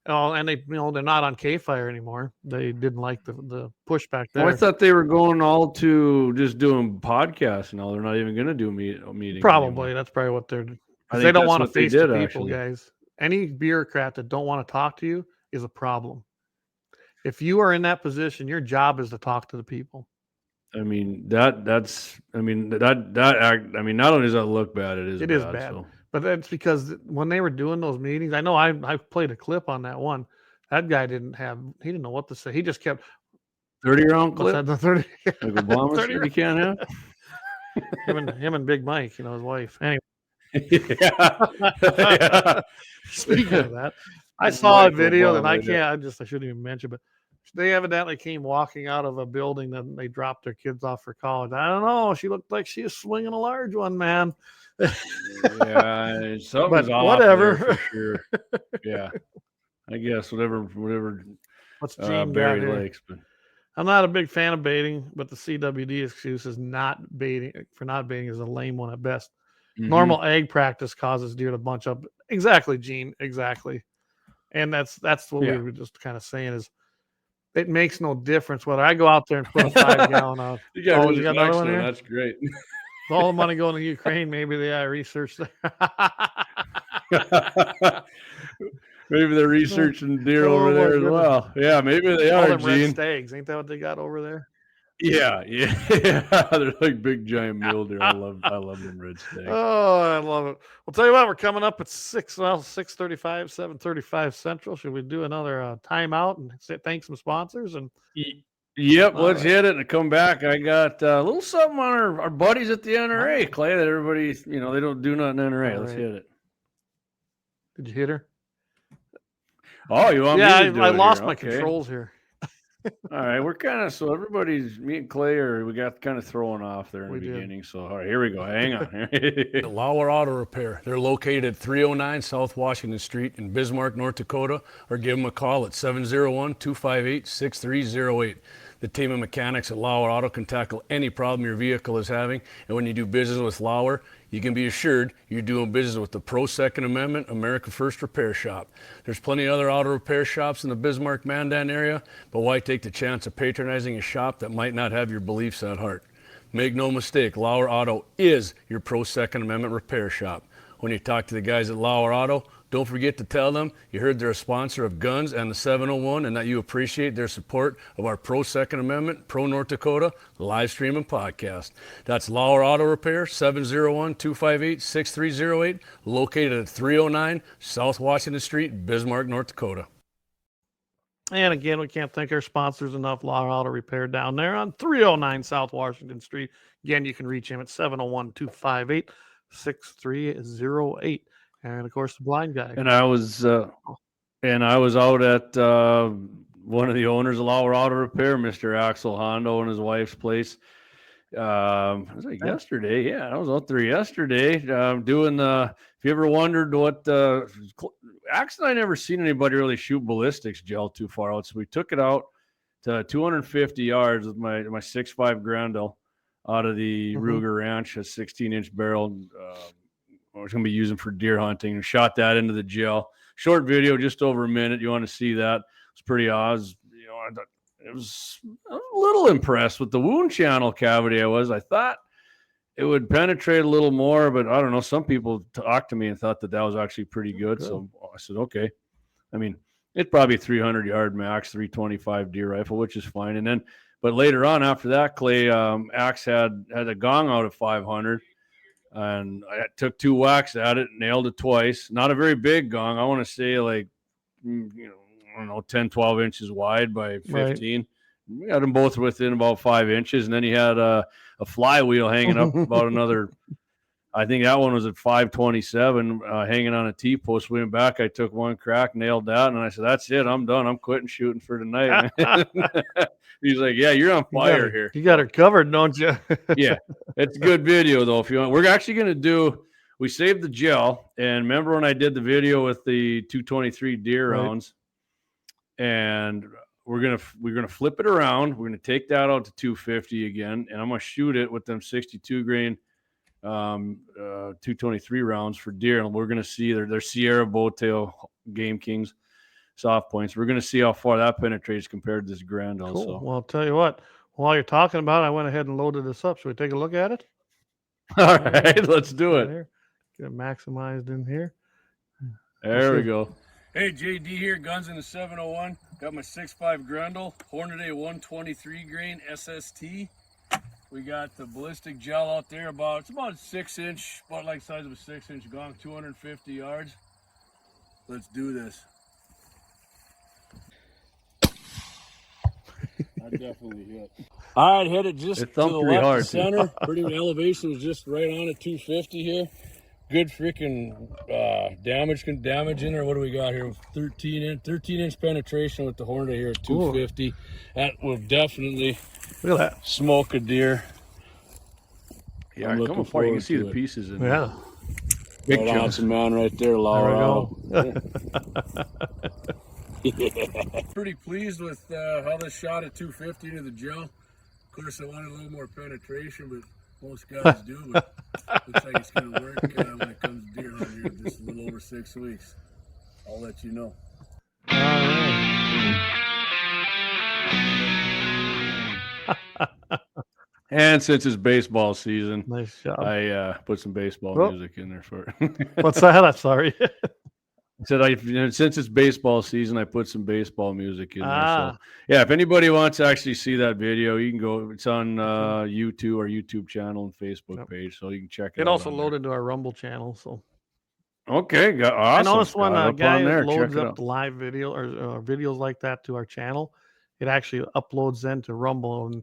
And they they're not on K-Fire anymore. They didn't like the pushback there. Well, I thought they were going all to just doing podcasts now. They're not even going to do meetings. Probably. Anymore. That's probably what they're doing. They don't want to face the people, actually. Guys. Any bureaucrat that don't want to talk to you is a problem. If you are in that position, your job is to talk to the people. I mean, not only does that look bad, it is bad. So. But that's because when they were doing those meetings, I know I played a clip on that one. That guy didn't know what to say. He just kept 30-round clip. The 30. Like Obama said you can't have. him and Big Mike, his wife. Anyway. Yeah. Speaking of that, I saw a video that I shouldn't even mention, but they evidently came walking out of a building and they dropped their kids off for college. I don't know. She looked like she was swinging a large one, man. Yeah, something's off whatever. There for sure. Yeah, I guess whatever. What's Gene Barry likes, but I'm not a big fan of baiting, but the CWD excuse is not baiting is a lame one at best. Normal egg practice causes deer to bunch up. Exactly, Gene. Exactly. And that's what we were just kind of saying is it makes no difference whether I go out there and put a 5-gallon out. You got another one there? That's great. With all the money going to Ukraine, maybe they research there. Maybe they're researching deer over there as well. Yeah, maybe they are, Gene. Red stags. Ain't that what they got over there? Yeah. They're like big giant mule deer. I love them red stags. Oh, I love it. Well, tell you what, we're coming up at 6:35, 7:35 Central. Should we do another timeout and thank some sponsors? And yep, let's hit it and come back. I got a little something on our buddies at the NRA, Clay, that everybody, they don't do nothing NRA. Let's hit it. Did you hit her? Oh, you want me to do it? I lost my Okay. controls here. All right, we're kind of me and Clay we got kind of thrown off there in the beginning. So all right, here we go. Hang on. Lauer Auto Repair. They're located at 309 South Washington Street in Bismarck, North Dakota, or give them a call at 701-258-6308. The team of mechanics at Lauer Auto can tackle any problem your vehicle is having. And when you do business with Lauer, you can be assured you're doing business with the Pro Second Amendment America First Repair Shop. There's plenty of other auto repair shops in the Bismarck-Mandan area, but why take the chance of patronizing a shop that might not have your beliefs at heart? Make no mistake, Lauer Auto is your Pro Second Amendment repair shop. When you talk to the guys at Lauer Auto, don't forget to tell them you heard they're a sponsor of Guns and the 701 and that you appreciate their support of our Pro Second Amendment, Pro North Dakota live stream and podcast. That's Lauer Auto Repair, 701-258-6308, located at 309 South Washington Street, Bismarck, North Dakota. And again, we can't thank our sponsors enough. Lauer Auto Repair down there on 309 South Washington Street. Again, you can reach him at 701-258-6308. And of course, the blind guy. And I was out at one of the owners of Lauer Auto Repair, Mr. Axel Hondo, and his wife's place. Was like yesterday? Yeah, I was out there yesterday doing the. If you ever wondered what Axel and I never seen anybody really shoot ballistics gel too far out, so we took it out to 250 yards with my 6.5 Grendel out of the Ruger Ranch, a 16-inch barrel. I was going to be using for deer hunting, and shot that into the gel. Short video, just over a minute. You want to see that? It's pretty awesome. I was a little impressed with the wound channel cavity. I thought it would penetrate a little more, but I don't know. Some people talked to me and thought that was actually pretty good. So I said, okay. I mean, it's probably 300-yard max, 325 deer rifle, which is fine. And then, but later on after that, Clay, Axe had a gong out of 500. And I took 2 whacks at it, nailed it twice. Not a very big gong. I want to say like, I don't know, 10, 12 inches wide by 15. Right. We had them both within about 5 inches. And then he had a flywheel hanging up about another, I think that one was at 527, hanging on a T-post. Went back, I took 1 crack, nailed that. And I said, that's it. I'm done. I'm quitting shooting for tonight. He's like, yeah, you're on fire here. You got her covered, don't you? Yeah, it's a good video, though, if you want. We're actually going to we saved the gel. And remember when I did the video with the 223 deer rounds? And we're gonna flip it around. We're going to take that out to 250 again. And I'm going to shoot it with them 62 grain 223 rounds for deer. And we're going to see their Sierra Bowtail Game Kings soft points. We're going to see how far that penetrates compared to this Grendel. Cool. So. Well, I'll tell you what, while you're talking about it, I went ahead and loaded this up. Should we take a look at it? All right, let's do it. There. Get it maximized in here. There we go. Hey, JD here, guns in the 701. Got my 6.5 Grendel, Hornady 123 grain SST. We got the ballistic gel out there, it's about 6-inch, about like size of a 6-inch gong, 250 yards. Let's do this. I definitely hit. All right, hit it just to the left center. Pretty elevation was just right on at 250 here. Good freaking damage in there. What do we got here? 13-inch penetration with the Hornady here at 250. Ooh. That will definitely smoke a deer. Yeah, I'm looking forward. You can see the pieces in there. Yeah. Big awesome man right there, Laura. There we go. Pretty pleased with how this shot at 250 into the gel. Of course, I wanted a little more penetration, but most guys do. But looks like it's going to work when it comes to deer hunting here. Just a little over 6 weeks. I'll let you know. All right. And since it's baseball season, nice job. I put some baseball music in there for it. What's that? I'm sorry. I said since it's baseball season, I put some baseball music in there. So yeah, if anybody wants to actually see that video, you can go. It's on YouTube, our YouTube channel and Facebook page, so you can check it out. It also loaded to our Rumble channel. So okay, awesome. I noticed when a guy loads up the live video or videos like that to our channel, it actually uploads then to Rumble. And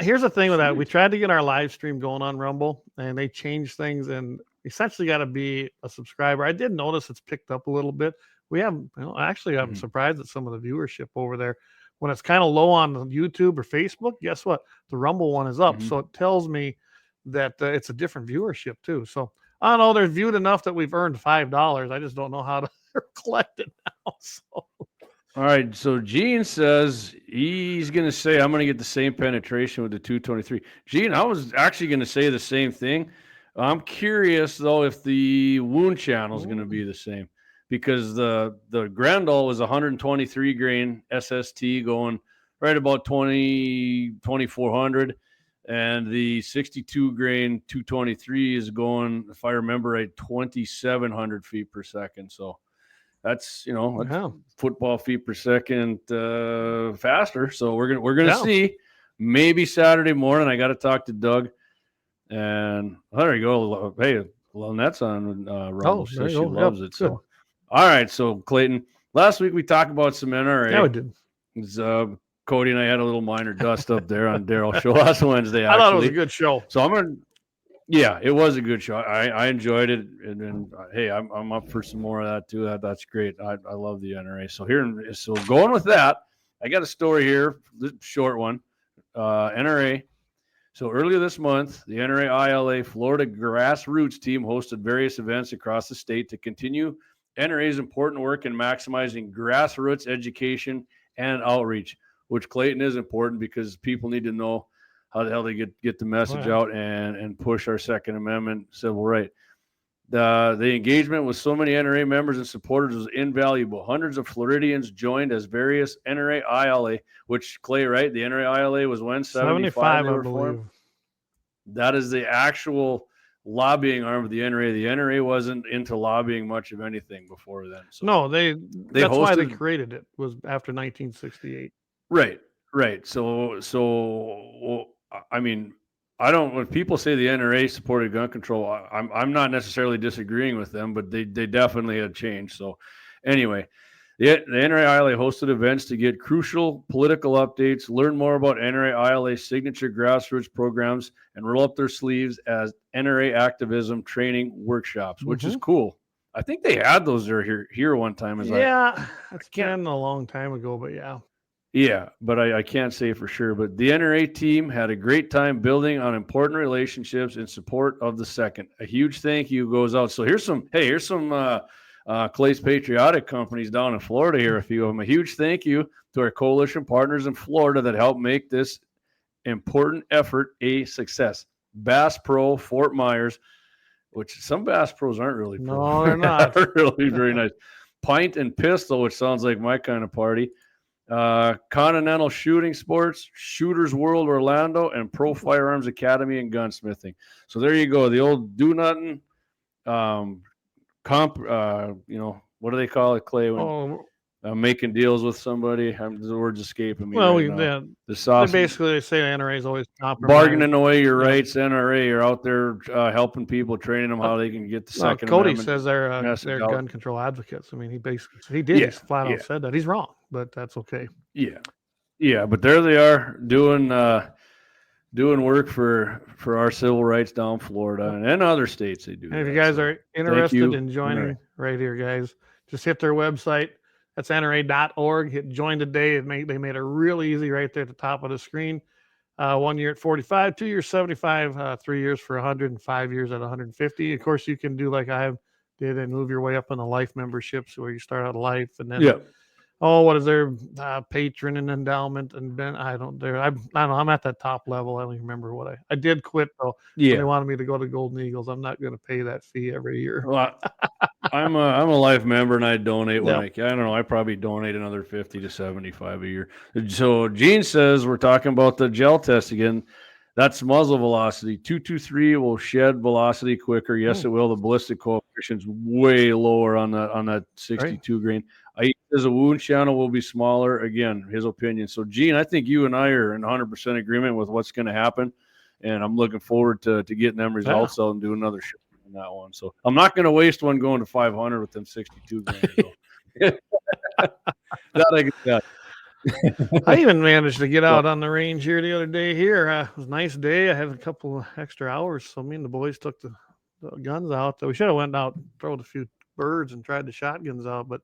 here's the thing with that: we tried to get our live stream going on Rumble, and they changed things and essentially got to be a subscriber. I did notice it's picked up a little bit. We have, actually, I'm surprised at some of the viewership over there. When it's kind of low on YouTube or Facebook, guess what? The Rumble one is up. So it tells me that it's a different viewership too. So I don't know. They're viewed enough that we've earned $5. I just don't know how to collect it now. So. All right. So Gene says he's going to say, I'm going to get the same penetration with the 223. Gene, I was actually going to say the same thing. I'm curious, though, if the wound channel is going to be the same, because the Grendel was 123 grain SST going right about 2,400, and the 62 grain 223 is going, if I remember right, 2,700 feet per second. So that's football feet per second faster. So we're gonna see. Maybe Saturday morning. I got to talk to Doug. And there you go. Hey, Lynette's on Rumble. So she loves it. So, all right. So, Clayton, last week we talked about some NRA. Yeah, we did. Cody and I had a little minor dust up there on Daryl's show last Wednesday. I thought it was a good show. So it was a good show. I enjoyed it. And then, hey, I'm up for some more of that too. That's great. I love the NRA. So going with that, I got a story here, short one. NRA. So earlier this month, the NRA ILA Florida grassroots team hosted various events across the state to continue NRA's important work in maximizing grassroots education and outreach. which Clayton is important because people need to know how the hell they get the message out and push our Second Amendment civil right. The engagement with so many NRA members and supporters was invaluable. Hundreds of Floridians joined as various NRA ILA, which Clay, right? The NRA ILA was when 75 I believe. That is the actual lobbying arm of the NRA. The NRA wasn't into lobbying much of anything before then. So no, that's why they created it, was after 1968. Right. So I mean, when people say the NRA supported gun control, I'm not necessarily disagreeing with them, but they definitely had changed. So anyway, the NRA ILA hosted events to get crucial political updates, learn more about NRA ILA signature grassroots programs, and roll up their sleeves as NRA activism training workshops, which is cool. I think they had those here one time. It's been a long time ago, but yeah. Yeah, but I can't say for sure. But the NRA team had a great time building on important relationships in support of the Second. A huge thank you goes out. So here's some Clay's Patriotic companies down in Florida here, a few of them. A huge thank you to our coalition partners in Florida that helped make this important effort a success. Bass Pro, Fort Myers, which some Bass Pros aren't really pro. No, they're not. Really very nice. Pint and Pistol, which sounds like my kind of party. Continental Shooting Sports, Shooters World Orlando, and Pro Firearms Academy and Gunsmithing. So there you go. The old do nothing, what do they call it, Clay? When making deals with somebody. The word's escaping me. Well, right they say NRA is always bargaining away your rights. NRA, you're out there helping people, training them how they can get the Second Cody Amendment. says they're gun control advocates. I mean, he did. He flat out said that. He's wrong, but that's okay. Yeah, but there they are doing work for our civil rights down Florida and other states. They do. And if you guys are interested in joining, right here, guys, just hit their website. That's NRA.org. Hit join today. They made it really easy right there at the top of the screen. 1 year at 45, 2 years 75, 3 years for 100, and 5 years at 150. Of course, you can do like I did and move your way up in the life memberships where you start out life and then what is their patron and endowment and then I don't know. I'm at that top level. I don't even remember what I did quit though. Yeah, they wanted me to go to Golden Eagles. I'm not going to pay that fee every year. Well, I'm a life member and I donate when I don't know. I probably donate another 50 to 75 a year. So Gene says we're talking about the gel test again. That's muzzle velocity. 223 will shed velocity quicker. Yes, it will. The ballistic coefficient's way lower on that 62 grain. I says a wound channel will be smaller. Again, his opinion. So, Gene, I think you and I are in 100% agreement with what's going to happen, and I'm looking forward to getting them results out and do another show on that one. So, I'm not going to waste one going to 500 with them 62 grain. That I get. I even managed to get out on the range here the other day. Here it was a nice day. I had a couple of extra hours, so me and the boys took the guns out. We should have went out, thrown a few birds, and tried the shotguns out, but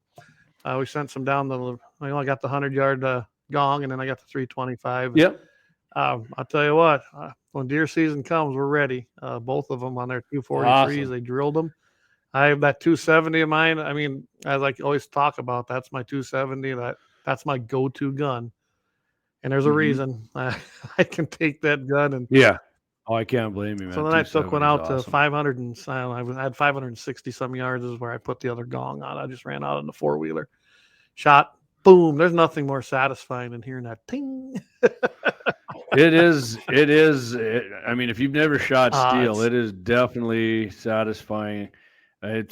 we sent some down I got the 100-yard gong, and then I got the 325. Yep. I'll tell you what, when deer season comes, we're ready. Both of them on their 243s, awesome. They drilled them. I have that 270 of mine. I mean, as I always talk about, that's my 270. That's my go-to gun. And there's a reason I can take that gun. And I can't blame you, man. So then I took one out to 500 and I had 560 some yards is where I put the other gong on. I just ran out on the four-wheeler. Shot, boom. There's nothing more satisfying than hearing that ting. It is. I mean, if you've never shot steel, it is definitely satisfying. I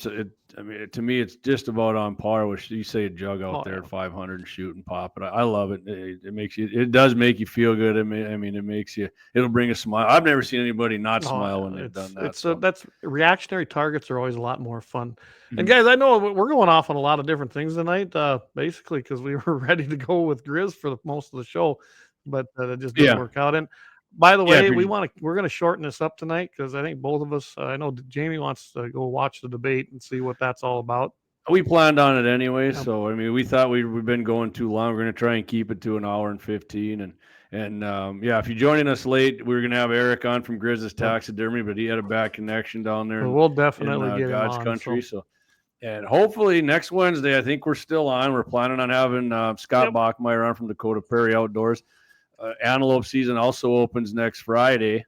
mean, to me, it's just about on par with you say a jug out there at 500 and shoot and pop. But I love it. It does make you feel good. It'll bring a smile. I've never seen anybody not smile when they've done that. That's reactionary targets are always a lot more fun. Mm-hmm. And guys, I know we're going off on a lot of different things tonight, basically because we were ready to go with Grizz for most of the show, but it just didn't work out. And by the way, we're going to shorten this up tonight because I think both of us, I know Jamie wants to go watch the debate and see what that's all about. We planned on it anyway. So, I mean, we thought we've been going too long. We're going to try and keep it to an hour and 15. And if you're joining us late, we're going to have Eric on from Grizz's Taxidermy, but he had a bad connection down there. We'll definitely get God's him on, country. So And hopefully next Wednesday, I think we're still on. We're planning on having Scott Bachmeyer on from Dakota Prairie Outdoors. Antelope season also opens next Friday.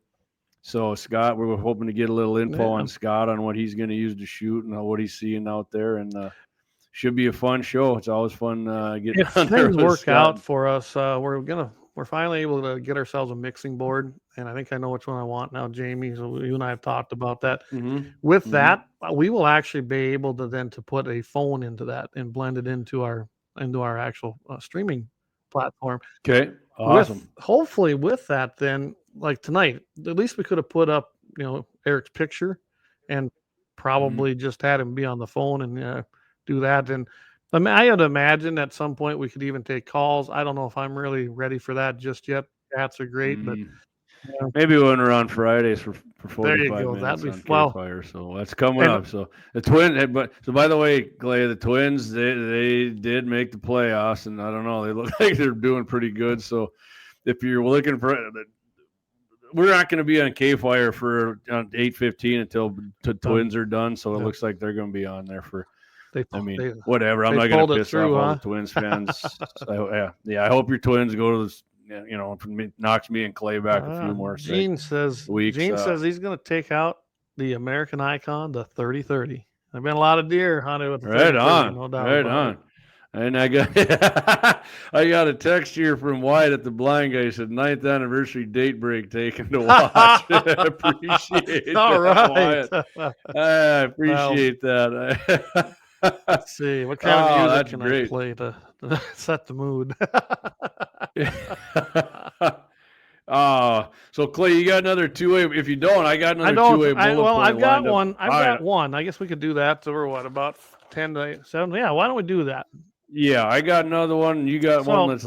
So Scott, we're hoping to get a little info on Scott on what he's going to use to shoot and what he's seeing out there. And should be a fun show. It's always fun getting If on there things with work Scott. out for us, we're finally able to get ourselves a mixing board, and I think I know which one I want now, Jamie. So you and I have talked about that. With that, we will actually be able to then to put a phone into that and blend it into our actual streaming platform. Okay, awesome. Hopefully with that, then like tonight, at least we could have put up Eric's picture, and probably just had him be on the phone and do that. And I would imagine at some point we could even take calls. I don't know if I'm really ready for that just yet. Chats are great, but maybe when we're on Fridays for 45 minutes That'd be on K-Fire. So that's coming and- up. So the Twins, so by the way, Clay, the Twins, they did make the playoffs, and I don't know, they look like they're doing pretty good. So if you're looking for, we're not going to be on K-Fire for 8:15 until the Twins are done. So it looks like they're going to be on there for. Whatever. I'm not going to piss off all the Twins fans. So, I hope your Twins go to this. Knocks me and Clay back a few more. Gene says he's going to take out the American Icon, the 30-30. There've been a lot of deer hunted with the 30-30, no doubt. Right on. And I got a text here from Wyatt at the Blind Guy. He said 9th anniversary date break taken to watch. Appreciate that, all right. Wyatt. I appreciate that. Let's see. What kind of music can I play to set the mood? So Clay, you got another two-way. If you don't, I got another two-way bullet point. I've got one. I've got one. I guess we could do that. So we're about 10 to 7. Yeah, why don't we do that? Yeah, I got another one. You got one. Let's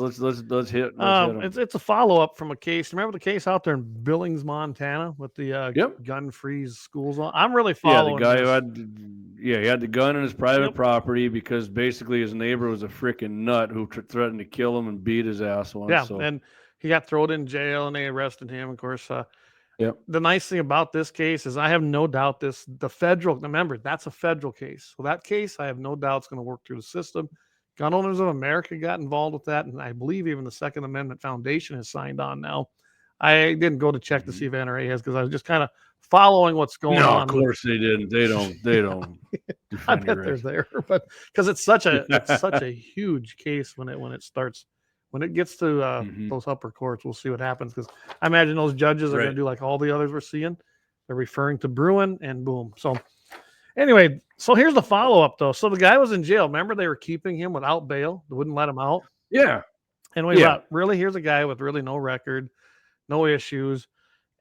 hit. It's a follow-up from a case. Remember the case out there in Billings, Montana, with the gun-free schools on? I'm really following. Yeah, the guy who had, he had the gun in his private property because basically his neighbor was a freaking nut who threatened to kill him and beat his ass once. Yeah, and he got thrown in jail and they arrested him. Of course, the nice thing about this case is I have no doubt remember, that's a federal case. So that case, I have no doubt it's going to work through the system. Gun Owners of America got involved with that, and I believe even the Second Amendment Foundation has signed on now. I didn't go to check to see if NRA has because I was just kind of following what's going on. No, of course they didn't. They don't. I bet they're there, but because it's such a huge case when it starts. When it gets to those upper courts, we'll see what happens because I imagine those judges are going to do like all the others we're seeing. They're referring to Bruin and boom. So anyway, so here's the follow-up, though. So the guy was in jail. Remember, they were keeping him without bail. They wouldn't let him out. Yeah. And we thought, really, here's a guy with really no record, no issues,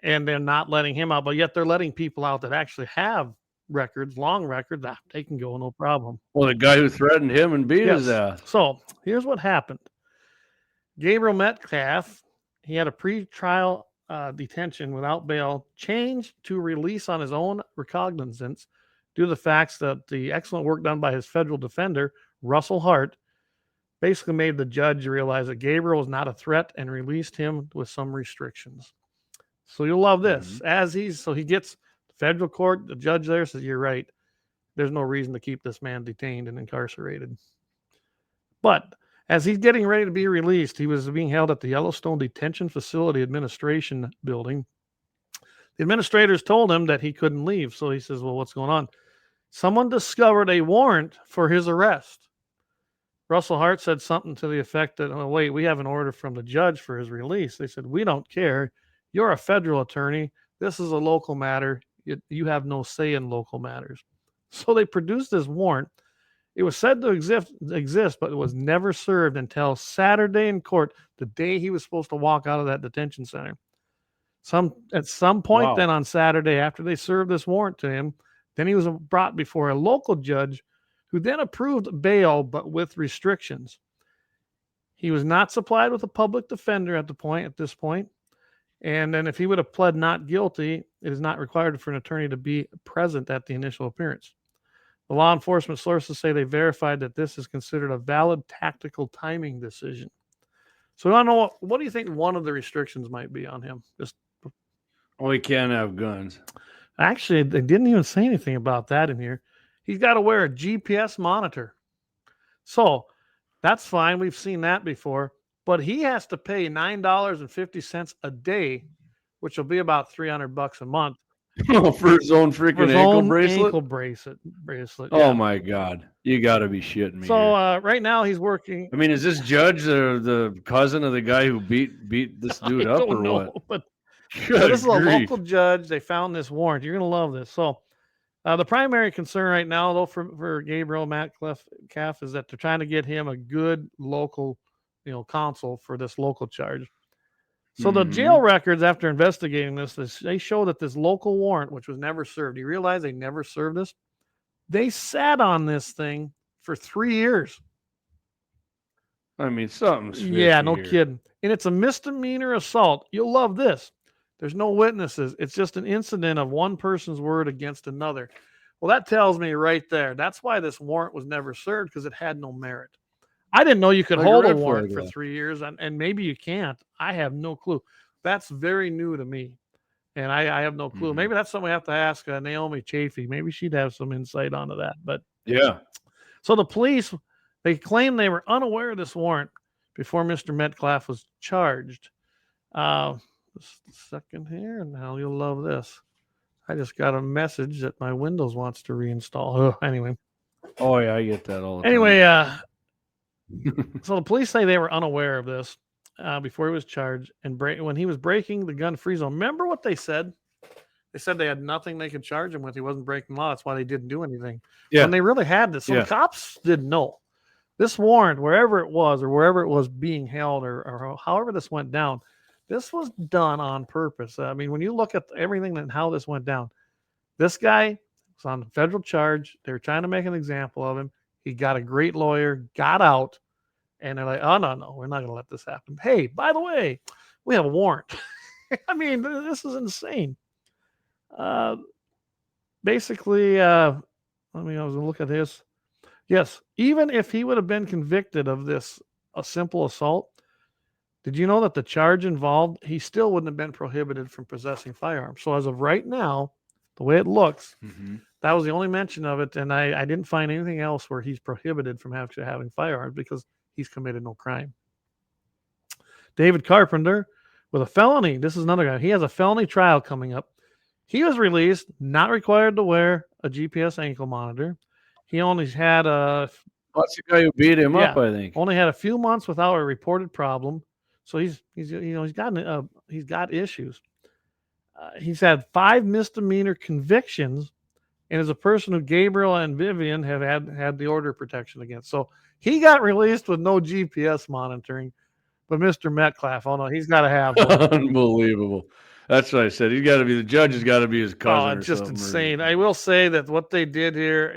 and they're not letting him out. But yet they're letting people out that actually have records, long records. They can go, no problem. Well, the guy who threatened him and beat his ass. So here's what happened. Gabriel Metcalf, he had a pre-trial detention without bail changed to release on his own recognizance due to the facts that the excellent work done by his federal defender, Russell Hart, basically made the judge realize that Gabriel was not a threat and released him with some restrictions. So you'll love this. He gets federal court, the judge there says, you're right. There's no reason to keep this man detained and incarcerated. But as he's getting ready to be released, he was being held at the Yellowstone Detention Facility Administration building. The administrators told him that he couldn't leave. So he says, well, what's going on? Someone discovered a warrant for his arrest. Russell Hart said something to the effect that, oh, wait, we have an order from the judge for his release. They said, we don't care. You're a federal attorney. This is a local matter. You have no say in local matters. So they produced this warrant. It was said to exist, but it was never served until Saturday in court, the day he was supposed to walk out of that detention center. At some point then on Saturday, after they served this warrant to him, then he was brought before a local judge who then approved bail, but with restrictions. He was not supplied with a public defender at this point. And then if he would have pled not guilty, it is not required for an attorney to be present at the initial appearance. The law enforcement sources say they verified that this is considered a valid tactical timing decision. So I don't know, what do you think one of the restrictions might be on him? He can't have guns. Actually, they didn't even say anything about that in here. he's got to wear a GPS monitor. So that's fine. We've seen that before. But he has to pay $9.50 a day, which will be about $300 a month For his own for freaking his ankle own bracelet. ankle bracelet. Oh Yeah. my God! You got to be shitting me. So here. right now he's working. I mean, is this judge the cousin of the guy who beat this dude I up don't or know, what? but Good so this is a grief. local judge. They found this warrant. You're gonna love this. So the primary concern right now, though, for Gabriel Metcalf is that they're trying to get him a good local, counsel for this local charge. So the jail records, after investigating this, they show that this local warrant, which was never served, you realize they never served this? They sat on this thing for 3 years. I mean, something's fishy Yeah, no here. kidding. And it's a misdemeanor assault. You'll love this. There's no witnesses. It's just an incident of one person's word against another. Well, that tells me right there. That's why this warrant was never served, because it had no merit. I didn't know you could Like a hold a red warrant flag for law. 3 years, and maybe you can't. I have no clue. That's very new to me, and I have no clue. Mhm. Maybe that's something we have to ask Naomi Chafee. Maybe she'd have some insight onto that. But Yeah. so the police, they claim they were unaware of this warrant before Mr. Metcalf was charged. Just a second here, and now you'll love this. I just got a message that my Windows wants to reinstall. Anyway. Oh yeah, I get that all the time. Anyway, so the police say they were unaware of this before he was charged, and when he was breaking the gun-free zone. Remember what they said? They said they had nothing they could charge him with. He wasn't breaking law. That's why they didn't do anything. Yeah. When they really had this. So Yeah. the cops didn't know. This warrant, wherever it was, or wherever it was being held, or however this went down, this was done on purpose. I mean, when you look at everything and how this went down, this guy was on a federal charge. They were trying to make an example of him. He got a great lawyer, got out, and they're like, oh, no, we're not going to let this happen. Hey, by the way, we have a warrant. I mean, this is insane. Basically, I was going to look at this. Yes, even if he would have been convicted of this, a simple assault, did you know that the charge involved, he still wouldn't have been prohibited from possessing firearms? So as of right now, the way it looks, that was the only mention of it, and I didn't find anything else where he's prohibited from actually having firearms because he's committed no crime. David Carpenter with a felony. This is another guy. He has a felony trial coming up. He was released, not required to wear a GPS ankle monitor. He only had That's the guy who beat him up, I think. only had a few months without a reported problem. So he's got issues. He's had 5 misdemeanor convictions, and is a person who Gabriel and Vivian have had the order of protection against. So he got released with no GPS monitoring, but Mr. Metcalf, oh no, he's got to have one. Unbelievable. That's what I said. He's got to be the judge. Has got to be his cousin. Oh, it's just insane. I will say that what they did here,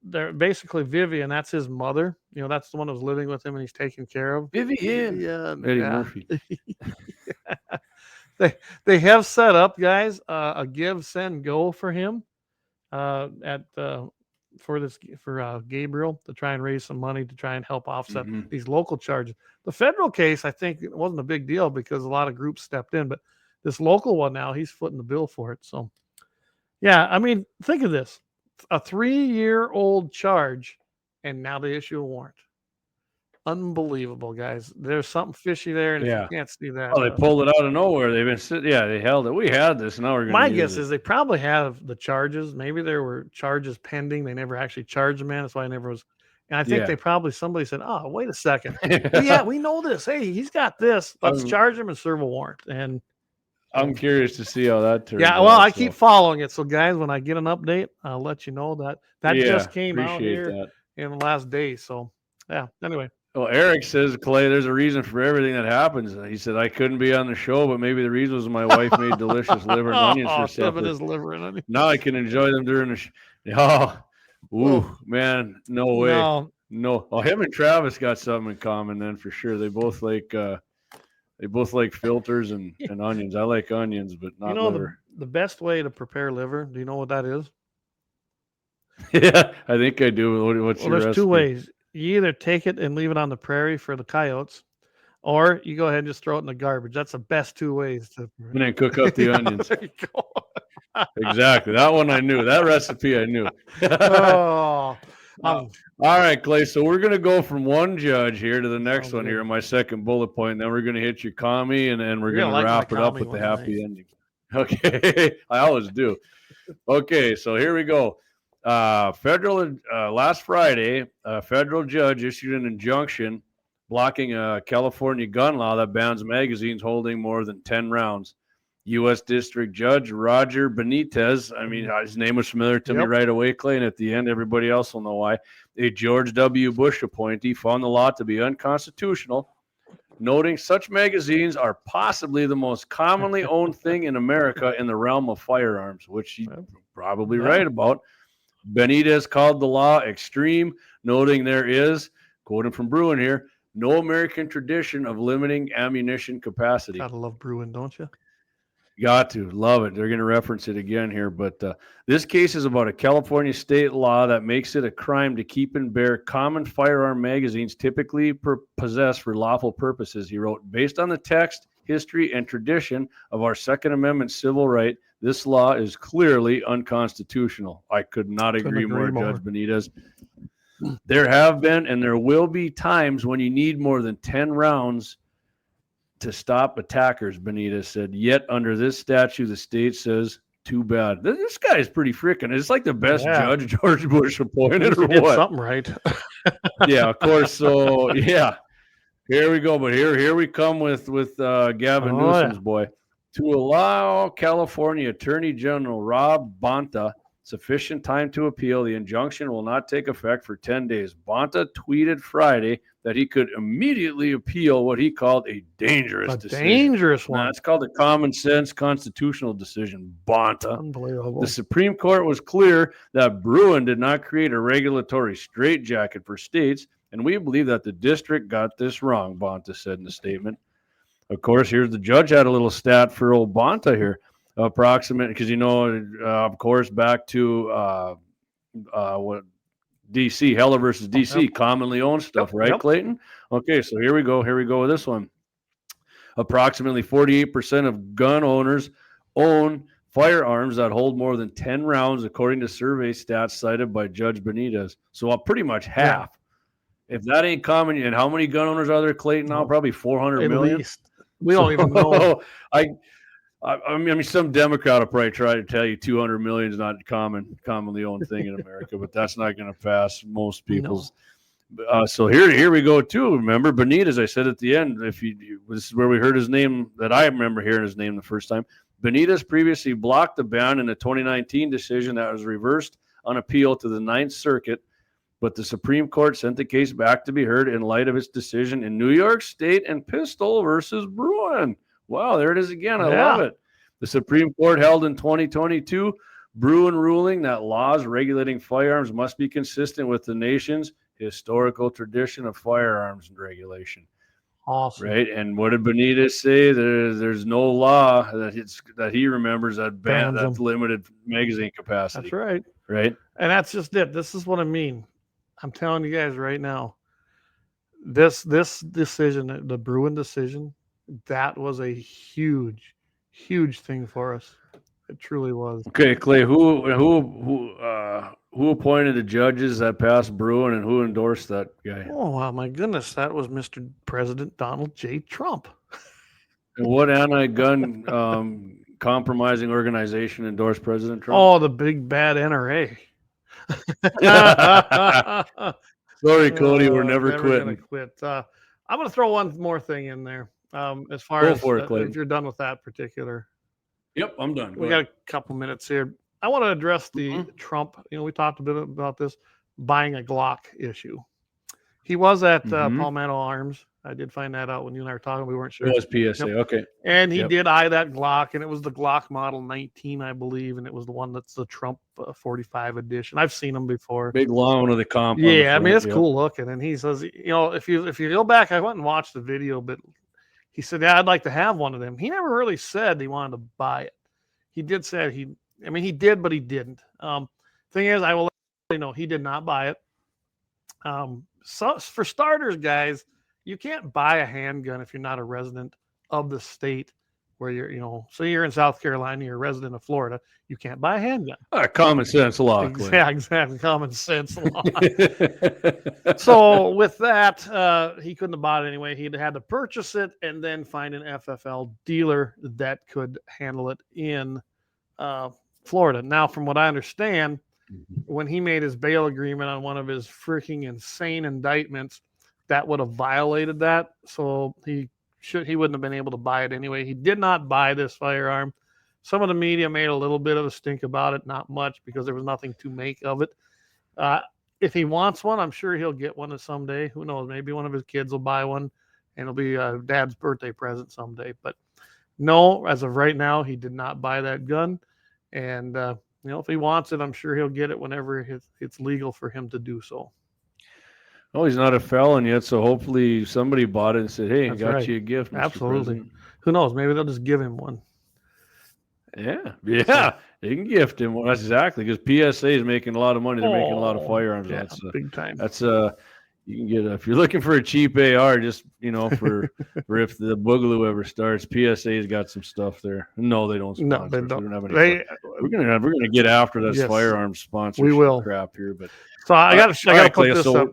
they're basically Vivian. That's his mother. That's the one who was living with him, and he's taken care of. Vivian. Yeah, Eddie Murphy. They have set up, guys, a give, send, go for him for Gabriel to try and raise some money to try and help offset these local charges. The federal case, I think, it wasn't a big deal because a lot of groups stepped in, but this local one now, he's footing the bill for it. So, yeah, I mean, think of this: a 3-year-old charge, and now they issue a warrant. Unbelievable, guys. There's something fishy there, and if you can't see that, they pulled it out of nowhere. They've been sitting. Yeah, they held it. We had this. Now we're going to. My guess is they probably have the charges. Maybe there were charges pending. They never actually charged the man. That's why I never was. And I think somebody said, "Oh, wait a second. Yeah, we know this. Hey, he's got this. Let's charge him and serve a warrant." And I'm curious to see how that turns. Yeah, well, I keep following it. So, guys, when I get an update, I'll let you know that just came out here in the last day. So, yeah. Anyway. Well, Eric says, Clay, there's a reason for everything that happens. He said, I couldn't be on the show, but maybe the reason was my wife made delicious liver and onions for supper. His liver and onions. Now I can enjoy them during the man, no way. No. Oh, him and Travis got something in common then for sure. They both like filters and onions. I like onions, but not liver. The best way to prepare liver, do you know what that is? Yeah, I think I do. What's your there's recipe? 2 ways. You either take it and leave it on the prairie for the coyotes, or you go ahead and just throw it in the garbage. That's the best 2 ways to. And then cook up the onions. There you go. Exactly. That one I knew. That recipe I knew. Oh, All right, Clay. So we're going to go from one judge here to the next Sounds one good. here in my second bullet point. And then we're going to hit your commie, and then we're You're going gonna to like my wrap it up commie with the one happy night. ending. Okay. I always do. Okay. So here we go. Last Friday, a federal judge issued an injunction blocking a California gun law that bans magazines holding more than 10 rounds. U.S. District Judge Roger Benitez, I mean, his name was familiar to me Yep. right away, Clay, and at the end, everybody else will know why. A George W. Bush appointee found the law to be unconstitutional, noting such magazines are possibly the most commonly owned thing in America in the realm of firearms, which he's probably Yeah. right about. Benitez called the law extreme, noting there is, quoting from Bruin here, no American tradition of limiting ammunition capacity. Gotta love Bruin, don't you? Got to love it. They're going to reference it again here, but this case is about a California state law that makes it a crime to keep and bear common firearm magazines typically possessed for lawful purposes. He wrote, based on the text, history, and tradition of our Second Amendment civil right, this law is clearly unconstitutional. I could not agree more, Judge Benitez. There have been and there will be times when you need more than 10 rounds to stop attackers, Benitez said. Yet under this statute, the state says, too bad. This guy is pretty freaking. It's like the best judge George Bush appointed, or He did what? something right. Yeah, of course. So yeah, here we go. But here we come with Gavin Newsom's boy. To allow California Attorney General Rob Bonta sufficient time to appeal, the injunction will not take effect for 10 days. Bonta tweeted Friday that he could immediately appeal what he called a dangerous decision. Dangerous one. That's called a common sense constitutional decision, Bonta. Unbelievable. The Supreme Court was clear that Bruin did not create a regulatory straitjacket for states, and we believe that the district got this wrong, Bonta said in the statement. Of course, here's the judge had a little stat for old Bonta here. Approximate, because of course, back to what DC, Heller versus DC, commonly owned stuff, right, Clayton? Okay, so here we go with this one. Approximately 48% of gun owners own firearms that hold more than 10 rounds, according to survey stats cited by Judge Benitez. So pretty much half. If that ain't common, and how many gun owners are there, Clayton, now? Probably 400 million. At least. We don't even know. I mean, some Democrat will probably try to tell you 200 million is not commonly owned thing in America, but that's not going to pass most people's. No. So here we go too. Remember Benitez? I said at the end, this is where we heard his name. That I remember hearing his name the first time. Benitez previously blocked the ban in a 2019 decision that was reversed on appeal to the Ninth Circuit, but the Supreme Court sent the case back to be heard in light of its decision in New York State and Pistol versus Bruin. Wow, there it is again. I love it. The Supreme Court held in 2022 Bruin ruling that laws regulating firearms must be consistent with the nation's historical tradition of firearms regulation. Awesome. Right? And what did Benitez say? There's no law that he remembers that limited magazine capacity. That's right. Right? And that's just it. This is what I mean. I'm telling you guys right now. This decision, the Bruin decision, that was a huge thing for us. It truly was. Okay, Clay, who appointed the judges that passed Bruin, and who endorsed that guy? Oh, wow, my goodness. That was Mr. President Donald J. Trump. And what anti-gun compromising organization endorsed President Trump? Oh, the big bad NRA. Sorry, Cody, we're never quitting. Quit. I'm going to throw one more thing in there. As far as if you're done with that particular. Yep, I'm done. We got a couple minutes here. I want to address the Trump. We talked a bit about this buying a Glock issue. He was at Palmetto Arms. I did find that out when you and I were talking. We weren't sure. It was PSA. Okay. And he did eye that Glock, and it was the Glock Model 19, I believe, and it was the one that's the Trump 45 edition. I've seen them before. Big long one with the comp. Yeah, I mean it's cool looking. And he says, if you go back, I went and watched the video, but he said, yeah, I'd like to have one of them. He never really said he wanted to buy it. He did say he did, but he didn't. Thing is, I will let you know he did not buy it. So for starters, guys, you can't buy a handgun if you're not a resident of the state where you're, say you're in South Carolina, you're a resident of Florida, you can't buy a handgun. Common sense law, Clint. Yeah, exactly. Common sense law. So with that, he couldn't have bought it anyway. He'd had to purchase it and then find an FFL dealer that could handle it in Florida. Now, from what I understand, when he made his bail agreement on one of his freaking insane indictments, that would have violated that. So he wouldn't have been able to buy it anyway. He did not buy this firearm. Some of the media made a little bit of a stink about it, not much, because there was nothing to make of it. If he wants one, I'm sure he'll get one someday. Who knows? Maybe one of his kids will buy one, and it'll be Dad's birthday present someday. But no, as of right now, he did not buy that gun. And if he wants it, I'm sure he'll get it whenever it's legal for him to do so. Oh, he's not a felon yet, so hopefully somebody bought it and said, "Hey, That's got right. you a gift." Mr. Absolutely. President." Who knows? Maybe they'll just give him one. Yeah, they can gift him one. That's exactly, because PSA is making a lot of money. They're making a lot of firearms. Yeah, That's big time. That's you can get if you're looking for a cheap AR, just for if the Boogaloo ever starts, PSA's got some stuff there. No, they don't sponsor. No, they us. don't. We don't have any. We're gonna get after this Yes, firearms sponsorship we will. crap here, but So I got to right, put Clay, this so- up.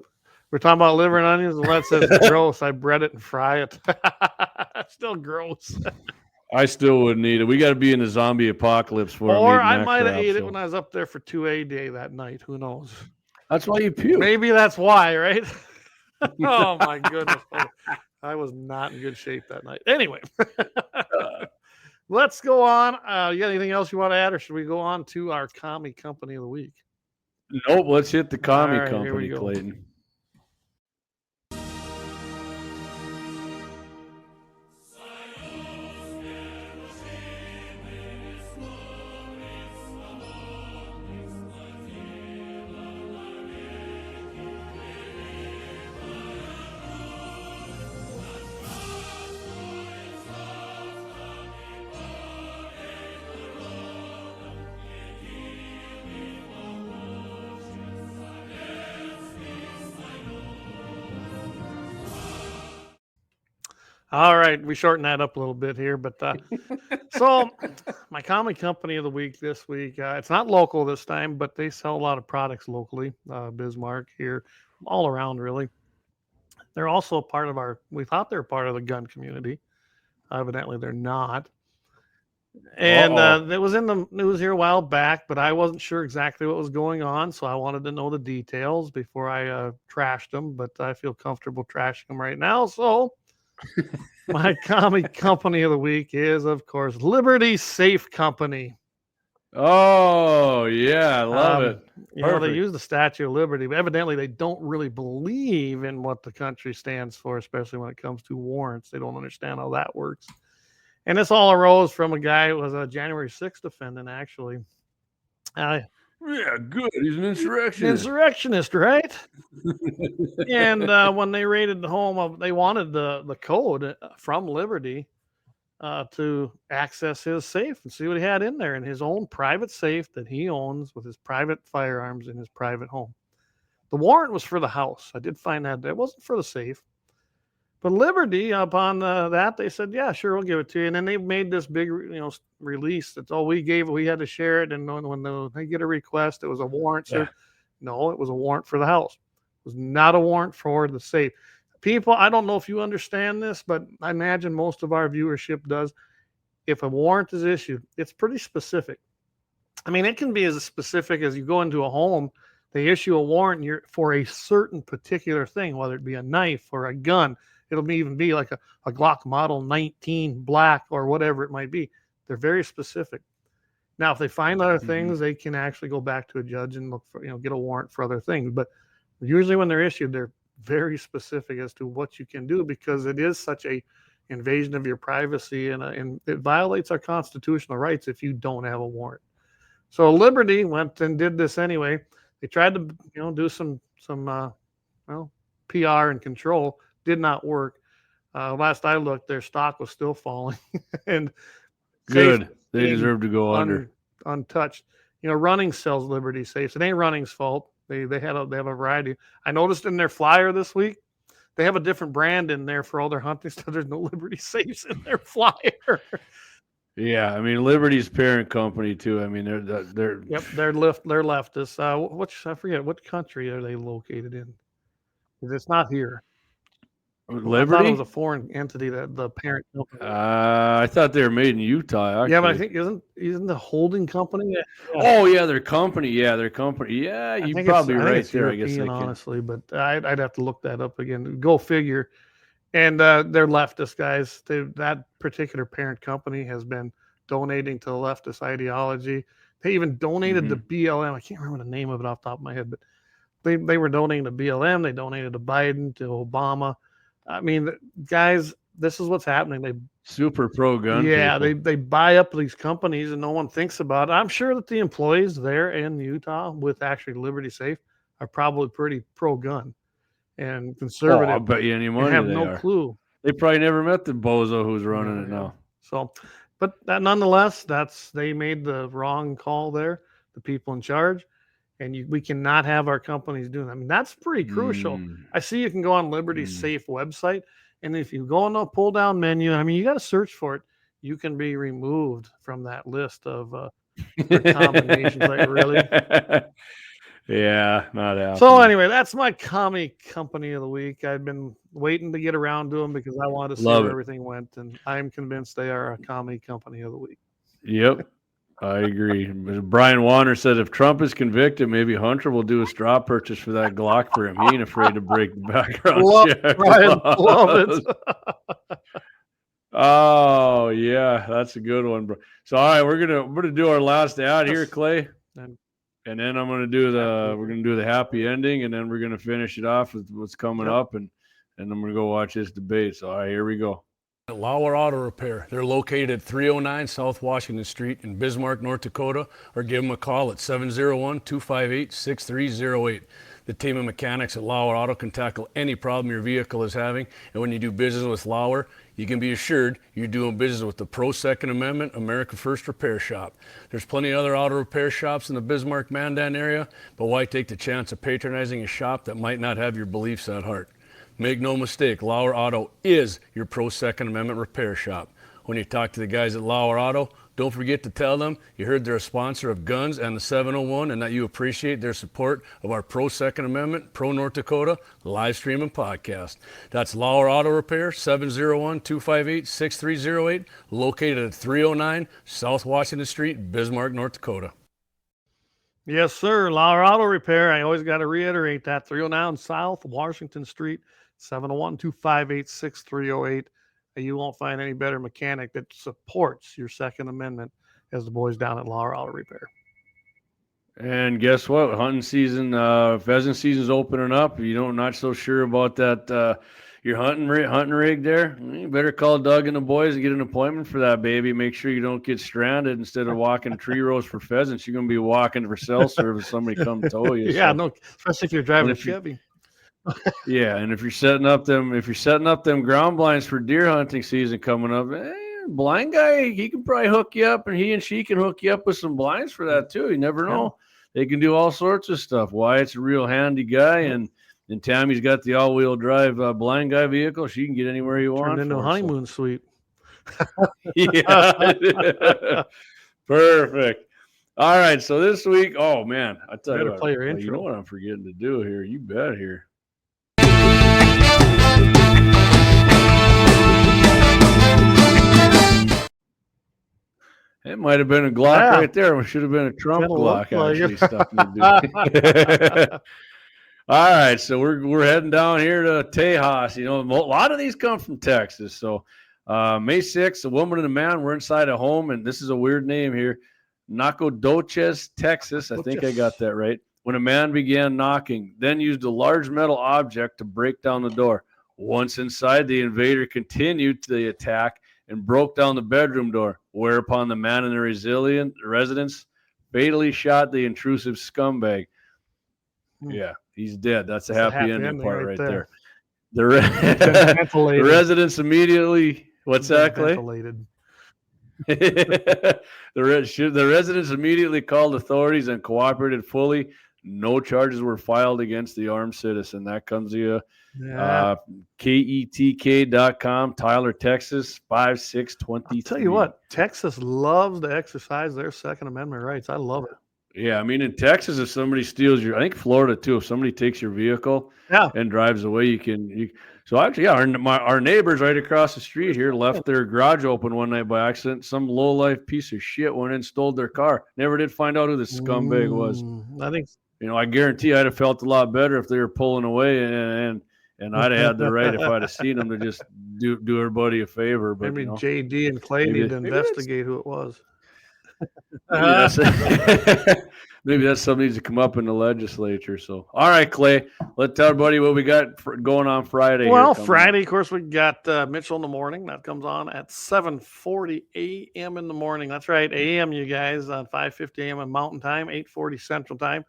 We're talking about liver and onions, and that says gross. I bread it and fry it. Still gross. I still wouldn't eat it. We got to be in the zombie apocalypse for. Or I might have ate it when I was up there for 2A day that night. Who knows? That's why you puke. Maybe that's why, right? Oh my goodness. I was not in good shape that night. Anyway, let's go on. You got anything else you want to add, or should we go on to our commie company of the week? Nope. Let's hit the commie All right, here we company, go. Clayton. All right, we shortened that up a little bit here, but so my comic company of the week this week, it's not local this time, but they sell a lot of products locally, Bismarck here, all around really. They're also a part of we thought they were part of the gun community. Evidently they're not. And it was in the news here a while back, but I wasn't sure exactly what was going on, so I wanted to know the details before I trashed them, but I feel comfortable trashing them right now, so... My comic company of the week is, of course, Liberty Safe Company. Oh, yeah. I love it. They use the Statue of Liberty, but evidently they don't really believe in what the country stands for, especially when it comes to warrants. They don't understand how that works. And this all arose from a guy who was a January 6th defendant, actually. Yeah, good. He's an insurrectionist. Insurrectionist, right? And when they raided the home, they wanted the code from Liberty to access his safe and see what he had in there in his own private safe that he owns with his private firearms in his private home. The warrant was for the house. I did find that it wasn't for the safe. But Liberty, upon that, they said, "Yeah, sure, we'll give it to you." And then they made this big, release. That's all we gave. We had to share it. And when they get a request, it was a warrant. Yeah. No, it was a warrant for the house. It was not a warrant for the safe. People, I don't know if you understand this, but I imagine most of our viewership does. If a warrant is issued, it's pretty specific. I mean, it can be as specific as you go into a home. They issue a warrant for a certain particular thing, whether it be a knife or a gun. It'll even be like a Glock Model 19 black or whatever it might be. They're very specific. Now, if they find other things, they can actually go back to a judge and look for, get a warrant for other things. But usually when they're issued, they're very specific as to what you can do, because it is such a invasion of your privacy, and it violates our constitutional rights if you don't have a warrant. So Liberty went and did this anyway. They tried to, do some PR and control. Did not work. Last I looked, their stock was still falling, and good. They deserve to go untouched. Running sells Liberty safes. It ain't Running's fault. They have a variety. I noticed in their flyer this week, they have a different brand in there for all their hunting stuff. There's no Liberty safes in their flyer. Yeah, I mean Liberty's parent company too. I mean they're Yep, they're leftists. I forget what country are they located in? 'Cause it's not here. I thought it was Liberty. a foreign entity that the parent company. I thought they were made in Utah Yeah, but I actually. think isn't the holding company? Yeah, Oh yeah, their company. Yeah, their company. Yeah, I you're think it's probably right there. I guess European, I can. honestly, but I'd have to look that up again. Go figure. And they're leftist guys. That particular parent company has been donating to the leftist ideology. They even donated to Mhm. BLM. I can't remember the name of it off the top of my head, but they were donating to BLM. They donated to Biden, to Obama. I mean, guys, this is what's happening. Super pro gun Yeah, people. they buy up these companies and no one thinks about it. I'm sure that the employees there in Utah with actually Liberty Safe are probably pretty pro gun and Oh, I'll conservative bet you any and money have they no are. clue. They probably never met the bozo who's running Never it have. now. So, but nonetheless, they made the wrong call there, the people in charge, and we cannot have our companies doing that. I mean, that's pretty crucial. Mm. I see you can go on Liberty's Mm. Safe website, and if you go on the pull down menu, I mean, you got to search for it. You can be removed from that list of their combinations. Like, really? Yeah, not So happening. anyway, that's my commie company of the week. I've been waiting to get around to them because I wanted to see Love where it. everything went, and I'm convinced they are a commie company of the week. Yep. I agree. Brian Warner said if Trump is convicted, maybe Hunter will do a straw purchase for that Glock for him. He ain't afraid to break the background check Brian, love it. laws. Oh yeah, that's a good one, bro. So all right, we're gonna do our last ad here, Yes. Clay, And and then I'm gonna do Happy we're gonna do the happy ending, and then we're gonna finish it off with what's coming Yep. up, and I'm gonna go watch this debate. So all right, here we go. Lauer Auto Repair. They're located at 309 South Washington Street in Bismarck, North Dakota, or give them a call at 701-258-6308. The team of mechanics at Lauer Auto can tackle any problem your vehicle is having, and when you do business with Lauer, you can be assured you're doing business with the Pro Second Amendment America First Repair Shop. There's plenty of other auto repair shops in the Bismarck-Mandan area, but why take the chance of patronizing a shop that might not have your beliefs at heart? Make no mistake, Lauer Auto is your Pro Second Amendment repair shop. When you talk to the guys at Lauer Auto, don't forget to tell them you heard they're a sponsor of Guns and the 701 and that you appreciate their support of our Pro Second Amendment, Pro North Dakota live stream and podcast. That's Lauer Auto Repair, 701-258-6308, located at 309 South Washington Street, Bismarck, North Dakota. yes, sir. Lauer Auto Repair. I always got to reiterate that 309 South Washington Street, 701-258-6308. You won't find any better mechanic that supports your Second Amendment as the boys down at Lauer Auto Repair. And guess what? Hunting season, pheasant season's opening up. You don't not so sure about that. Your hunting rig there. You better call Doug and the boys and get an appointment for that baby. Make sure you don't get stranded instead of walking tree rows for pheasants. You're gonna be walking for cell service. Somebody come tow you. Yeah, so. no, especially if you're driving a if you- Chevy. Yeah, and if you're setting up them ground blinds for deer hunting season coming up, blind guy, he can probably hook you up, and he and she can hook you up with some blinds for that too. You never know. They can do all sorts of stuff. Wyatt's a real handy guy, and Tammy's got the all-wheel drive blind guy vehicle. She can get anywhere you want. Turned into a honeymoon suite. Yeah. Perfect. All right. So this week, oh man, I tell you Better what, play your you intro. know what I'm forgetting to do here. You bet here. It might have been a Glock Yeah. right there. It should have been a Trump Kinda Glock looked like actually it. stuck in the dude. All right, so we're heading down here to Tejas. You know, a lot of these come from Texas. So May 6th, a woman and a man were inside a home, and this is a weird name here, Nacogdoches, Texas. I think I got that right. When a man began knocking, then used a large metal object to break down the door. Once inside, the invader continued the attack and broke down the bedroom door, whereupon the man in the residence fatally shot the intrusive scumbag. Yeah, he's dead. That's a happy ending part right there. The residents immediately, what's that, Clay? The residents immediately called authorities and cooperated fully. No charges were filed against the armed citizen. That comes to you. Yeah. KETK.com, Tyler, Texas, 5623. I'll tell you what, Texas loves to exercise their Second Amendment rights. I love it. Yeah, I mean, in Texas, if somebody steals I think Florida too, if somebody takes your vehicle Yeah. and drives away, so actually, yeah, our neighbors right across the street here left their garage open one night by accident. Some low-life piece of shit went in and stole their car. Never did find out who the scumbag was. I think I guarantee I'd have felt a lot better if they were pulling away and I'd have had the right if I'd have seen them to just do everybody a favor. But maybe JD and Clay need to investigate who it was. Maybe that's something that needs to come up in the legislature. So, all right, Clay, let's tell everybody what we got going on Friday. Well, Friday, of course, we got Mitchell in the morning. That comes on at 7:40 a.m. in the morning. That's right, a.m. you guys, on 5:50 a.m. on Mountain Time, 8:40 Central Time.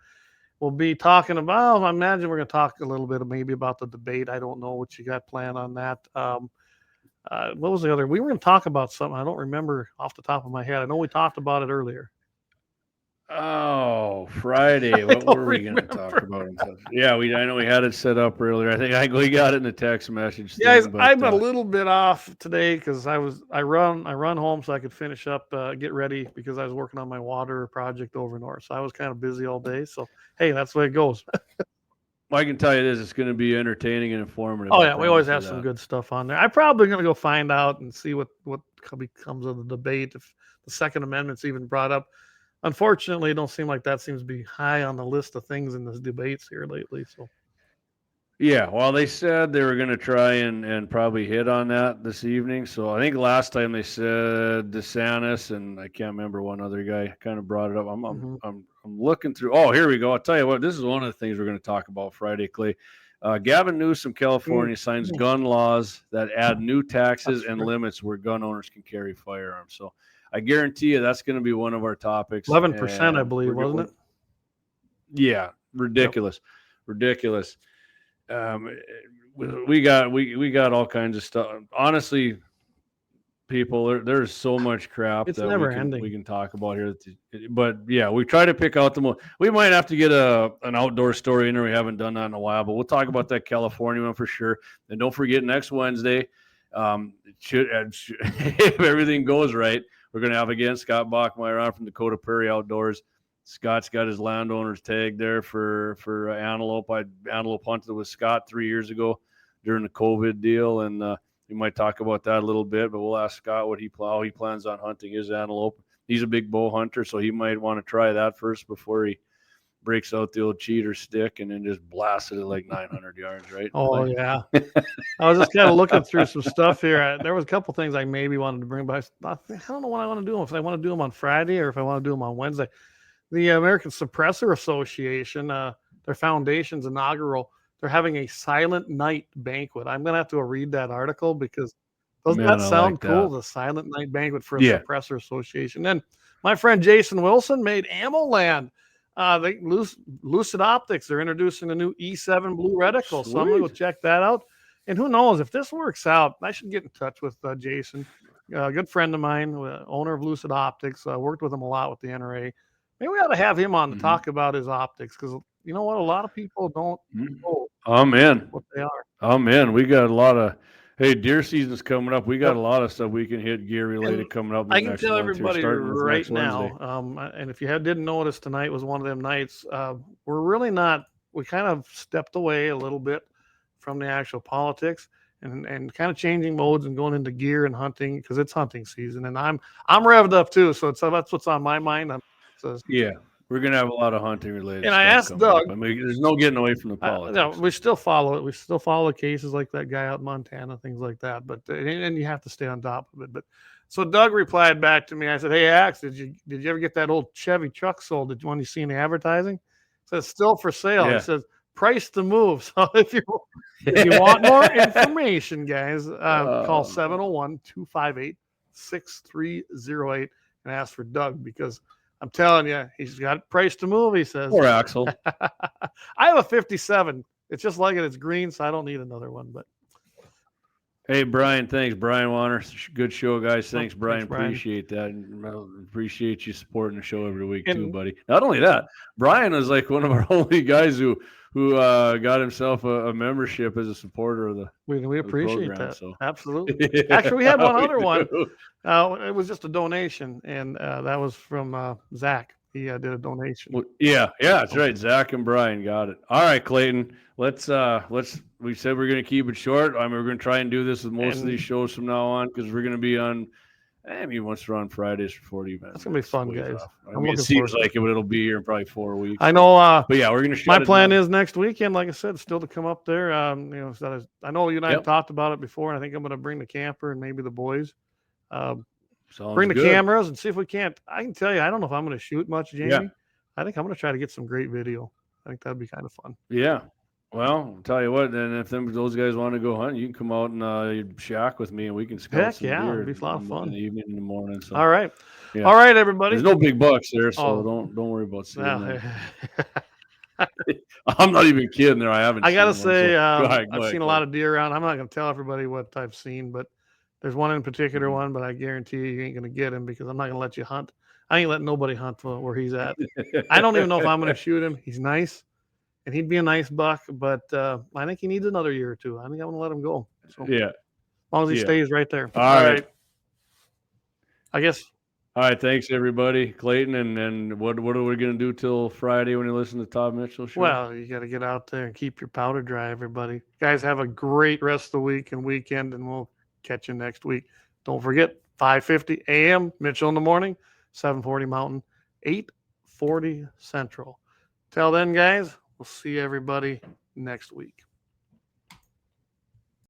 We'll be talking about, I imagine we're going to talk a little bit maybe about the debate. I don't know what you got planned on that. What was the other? We were going to talk about something. I don't remember off the top of my head. I know we talked about it earlier. Oh, Friday. What were we going to talk about? Yeah, I know we had it set up earlier. I think we got it in the text message. Guys, I'm a little bit off today because I run home so I could finish up, get ready because I was working on my water project over north. So I was kind of busy all day. So hey, that's the way it goes. Well, I can tell you this: it's going to be entertaining and informative. Oh yeah, we always have some good stuff on there. I'm probably going to go find out and see what becomes of the debate, if the Second Amendment's even brought up. Unfortunately, it don't seem like that seems to be high on the list of things in the debates here lately. So, yeah, well, they said they were going to try and probably hit on that this evening. So I think last time they said DeSantis, and I can't remember one other guy kind of brought it up. I'm looking through. Oh, here we go. I'll tell you what. This is one of the things we're going to talk about Friday, Clay. Gavin Newsom, California, signs gun laws that add new taxes and limits where gun owners can carry firearms. So I guarantee you that's going to be one of our topics. 11%, I believe, wasn't it? Yeah, ridiculous, ridiculous. We got all kinds of stuff. Honestly, people, there's so much crap it's that never ending. we can talk about here. But yeah, we try to pick out the most. We might have to get an outdoor story in there. We haven't done that in a while, but we'll talk about that California one for sure. And don't forget, next Wednesday, if everything goes right, we're going to have again Scott Bachmeyer on from Dakota Prairie Outdoors. Scott's got his landowner's tag there for antelope. I antelope hunted with Scott 3 years ago during the COVID deal, and we might talk about that a little bit. But we'll ask Scott how he plans on hunting his antelope. He's a big bow hunter, so he might want to try that first before he breaks out the old cheater stick and then just blasts it at like 900 yards, right? Oh, yeah. I was just kind of looking through some stuff here. There was a couple things I maybe wanted to bring, but I don't know what I want to do. If I want to do them on Friday or if I want to do them on Wednesday. The American Suppressor Association, their foundation's inaugural, they're having a silent night banquet. I'm going to have to read that article because doesn't that sound cool? The silent night banquet for a suppressor association. Then my friend Jason Wilson made Ammo Land. Lucid Optics, they're introducing a new E7 blue reticle. So I'm going to go check that out. And who knows, if this works out, I should get in touch with Jason, a good friend of mine, owner of Lucid Optics. I worked with him a lot with the NRA. Maybe we ought to have him on to talk about his optics because you know what? A lot of people don't know what they are. Oh, man. We got a lot of deer season's coming up. We got a lot of stuff we can hit gear related coming up. I can tell everybody right now, and if you didn't notice, tonight was one of them nights. We're really not. We kind of stepped away a little bit from the actual politics and kind of changing modes and going into gear and hunting because it's hunting season, and I'm revved up too. So that's what's on my mind. Yeah. We're going to have a lot of hunting related and stuff. I asked Doug. I mean, there's no getting away from the politics. No, we still follow it. We still follow cases like that guy out in Montana, things like that. But and you have to stay on top of it. But so Doug replied back to me. I said, "Hey, Axe, did you ever get that old Chevy truck sold? Did you see any advertising?" It says still for sale. Yeah. It says price to move. So if you want more information, guys, call 701-258-6308 and ask for Doug because I'm telling you, he's got price to move, he says. Poor Axel. I have a 57. It's just like it. It's green, so I don't need another one. But Hey, Brian, thanks. Brian Warner, good show, guys. Thanks, Oh, Brian. thanks, Brian. Appreciate that. And appreciate you supporting the show every week too, And- buddy. Not only that, Brian is like one of our only guys who got himself a membership as a supporter of the we appreciate program, that. so. Absolutely. Actually, we had one We other one. do. It was just a donation, and that was from Zach. He did a donation. Well, yeah, that's right. Zach and Brian got it. All right, Clayton. Let's. We said we're gonna keep it short. I mean, we're gonna try and do this with most of And- these shows from now on because we're gonna be on. I mean, once we're on Fridays for 40 minutes, That's gonna be fun, ways guys. off. I I'm mean, it looking seems forward to like it, but it'll be here in probably 4 weeks. I know. But yeah, we're gonna. My plan is next weekend, like I said, still to come up there. I know you and I Yep. have talked about it before, and I think I'm going to bring the camper and maybe the boys. Sounds Bring the good. cameras and see if we can't. I can tell you, I don't know if I'm going to shoot much, Jamie. Yeah. I think I'm going to try to get some great video. I think that'd be kind of fun. Yeah. Well, I'll tell you what. Then if those guys want to go hunt, you can come out and shack with me, and we can scout Heck some yeah, deer it'd be a lot of in fun. the evening, in the morning. So. All right. Yeah. All right, everybody. There's no big bucks there, so Oh. don't worry about seeing them. Well, I'm not even kidding there. I haven't. I gotta seen one, say, so go ahead, I've seen a lot of deer around. I'm not gonna tell everybody what I've seen, but there's one in particular one, but I guarantee you ain't gonna get him because I'm not gonna let you hunt. I ain't letting nobody hunt where he's at. I don't even know if I'm gonna shoot him. He's nice, and he'd be a nice buck, but I think he needs another year or two. I think I'm gonna let him go. So Yeah. as long as he Yeah. stays right there. All right. I guess. All right. Thanks, everybody. Clayton, and what are we gonna do till Friday when you listen to Todd Mitchell show? Well, you got to get out there and keep your powder dry, everybody. Guys, have a great rest of the week and weekend, and we'll catch you next week. Don't forget, 5:50 a.m. Mitchell in the morning, 7:40 Mountain, 8:40 Central. Till then, guys, we'll see everybody next week.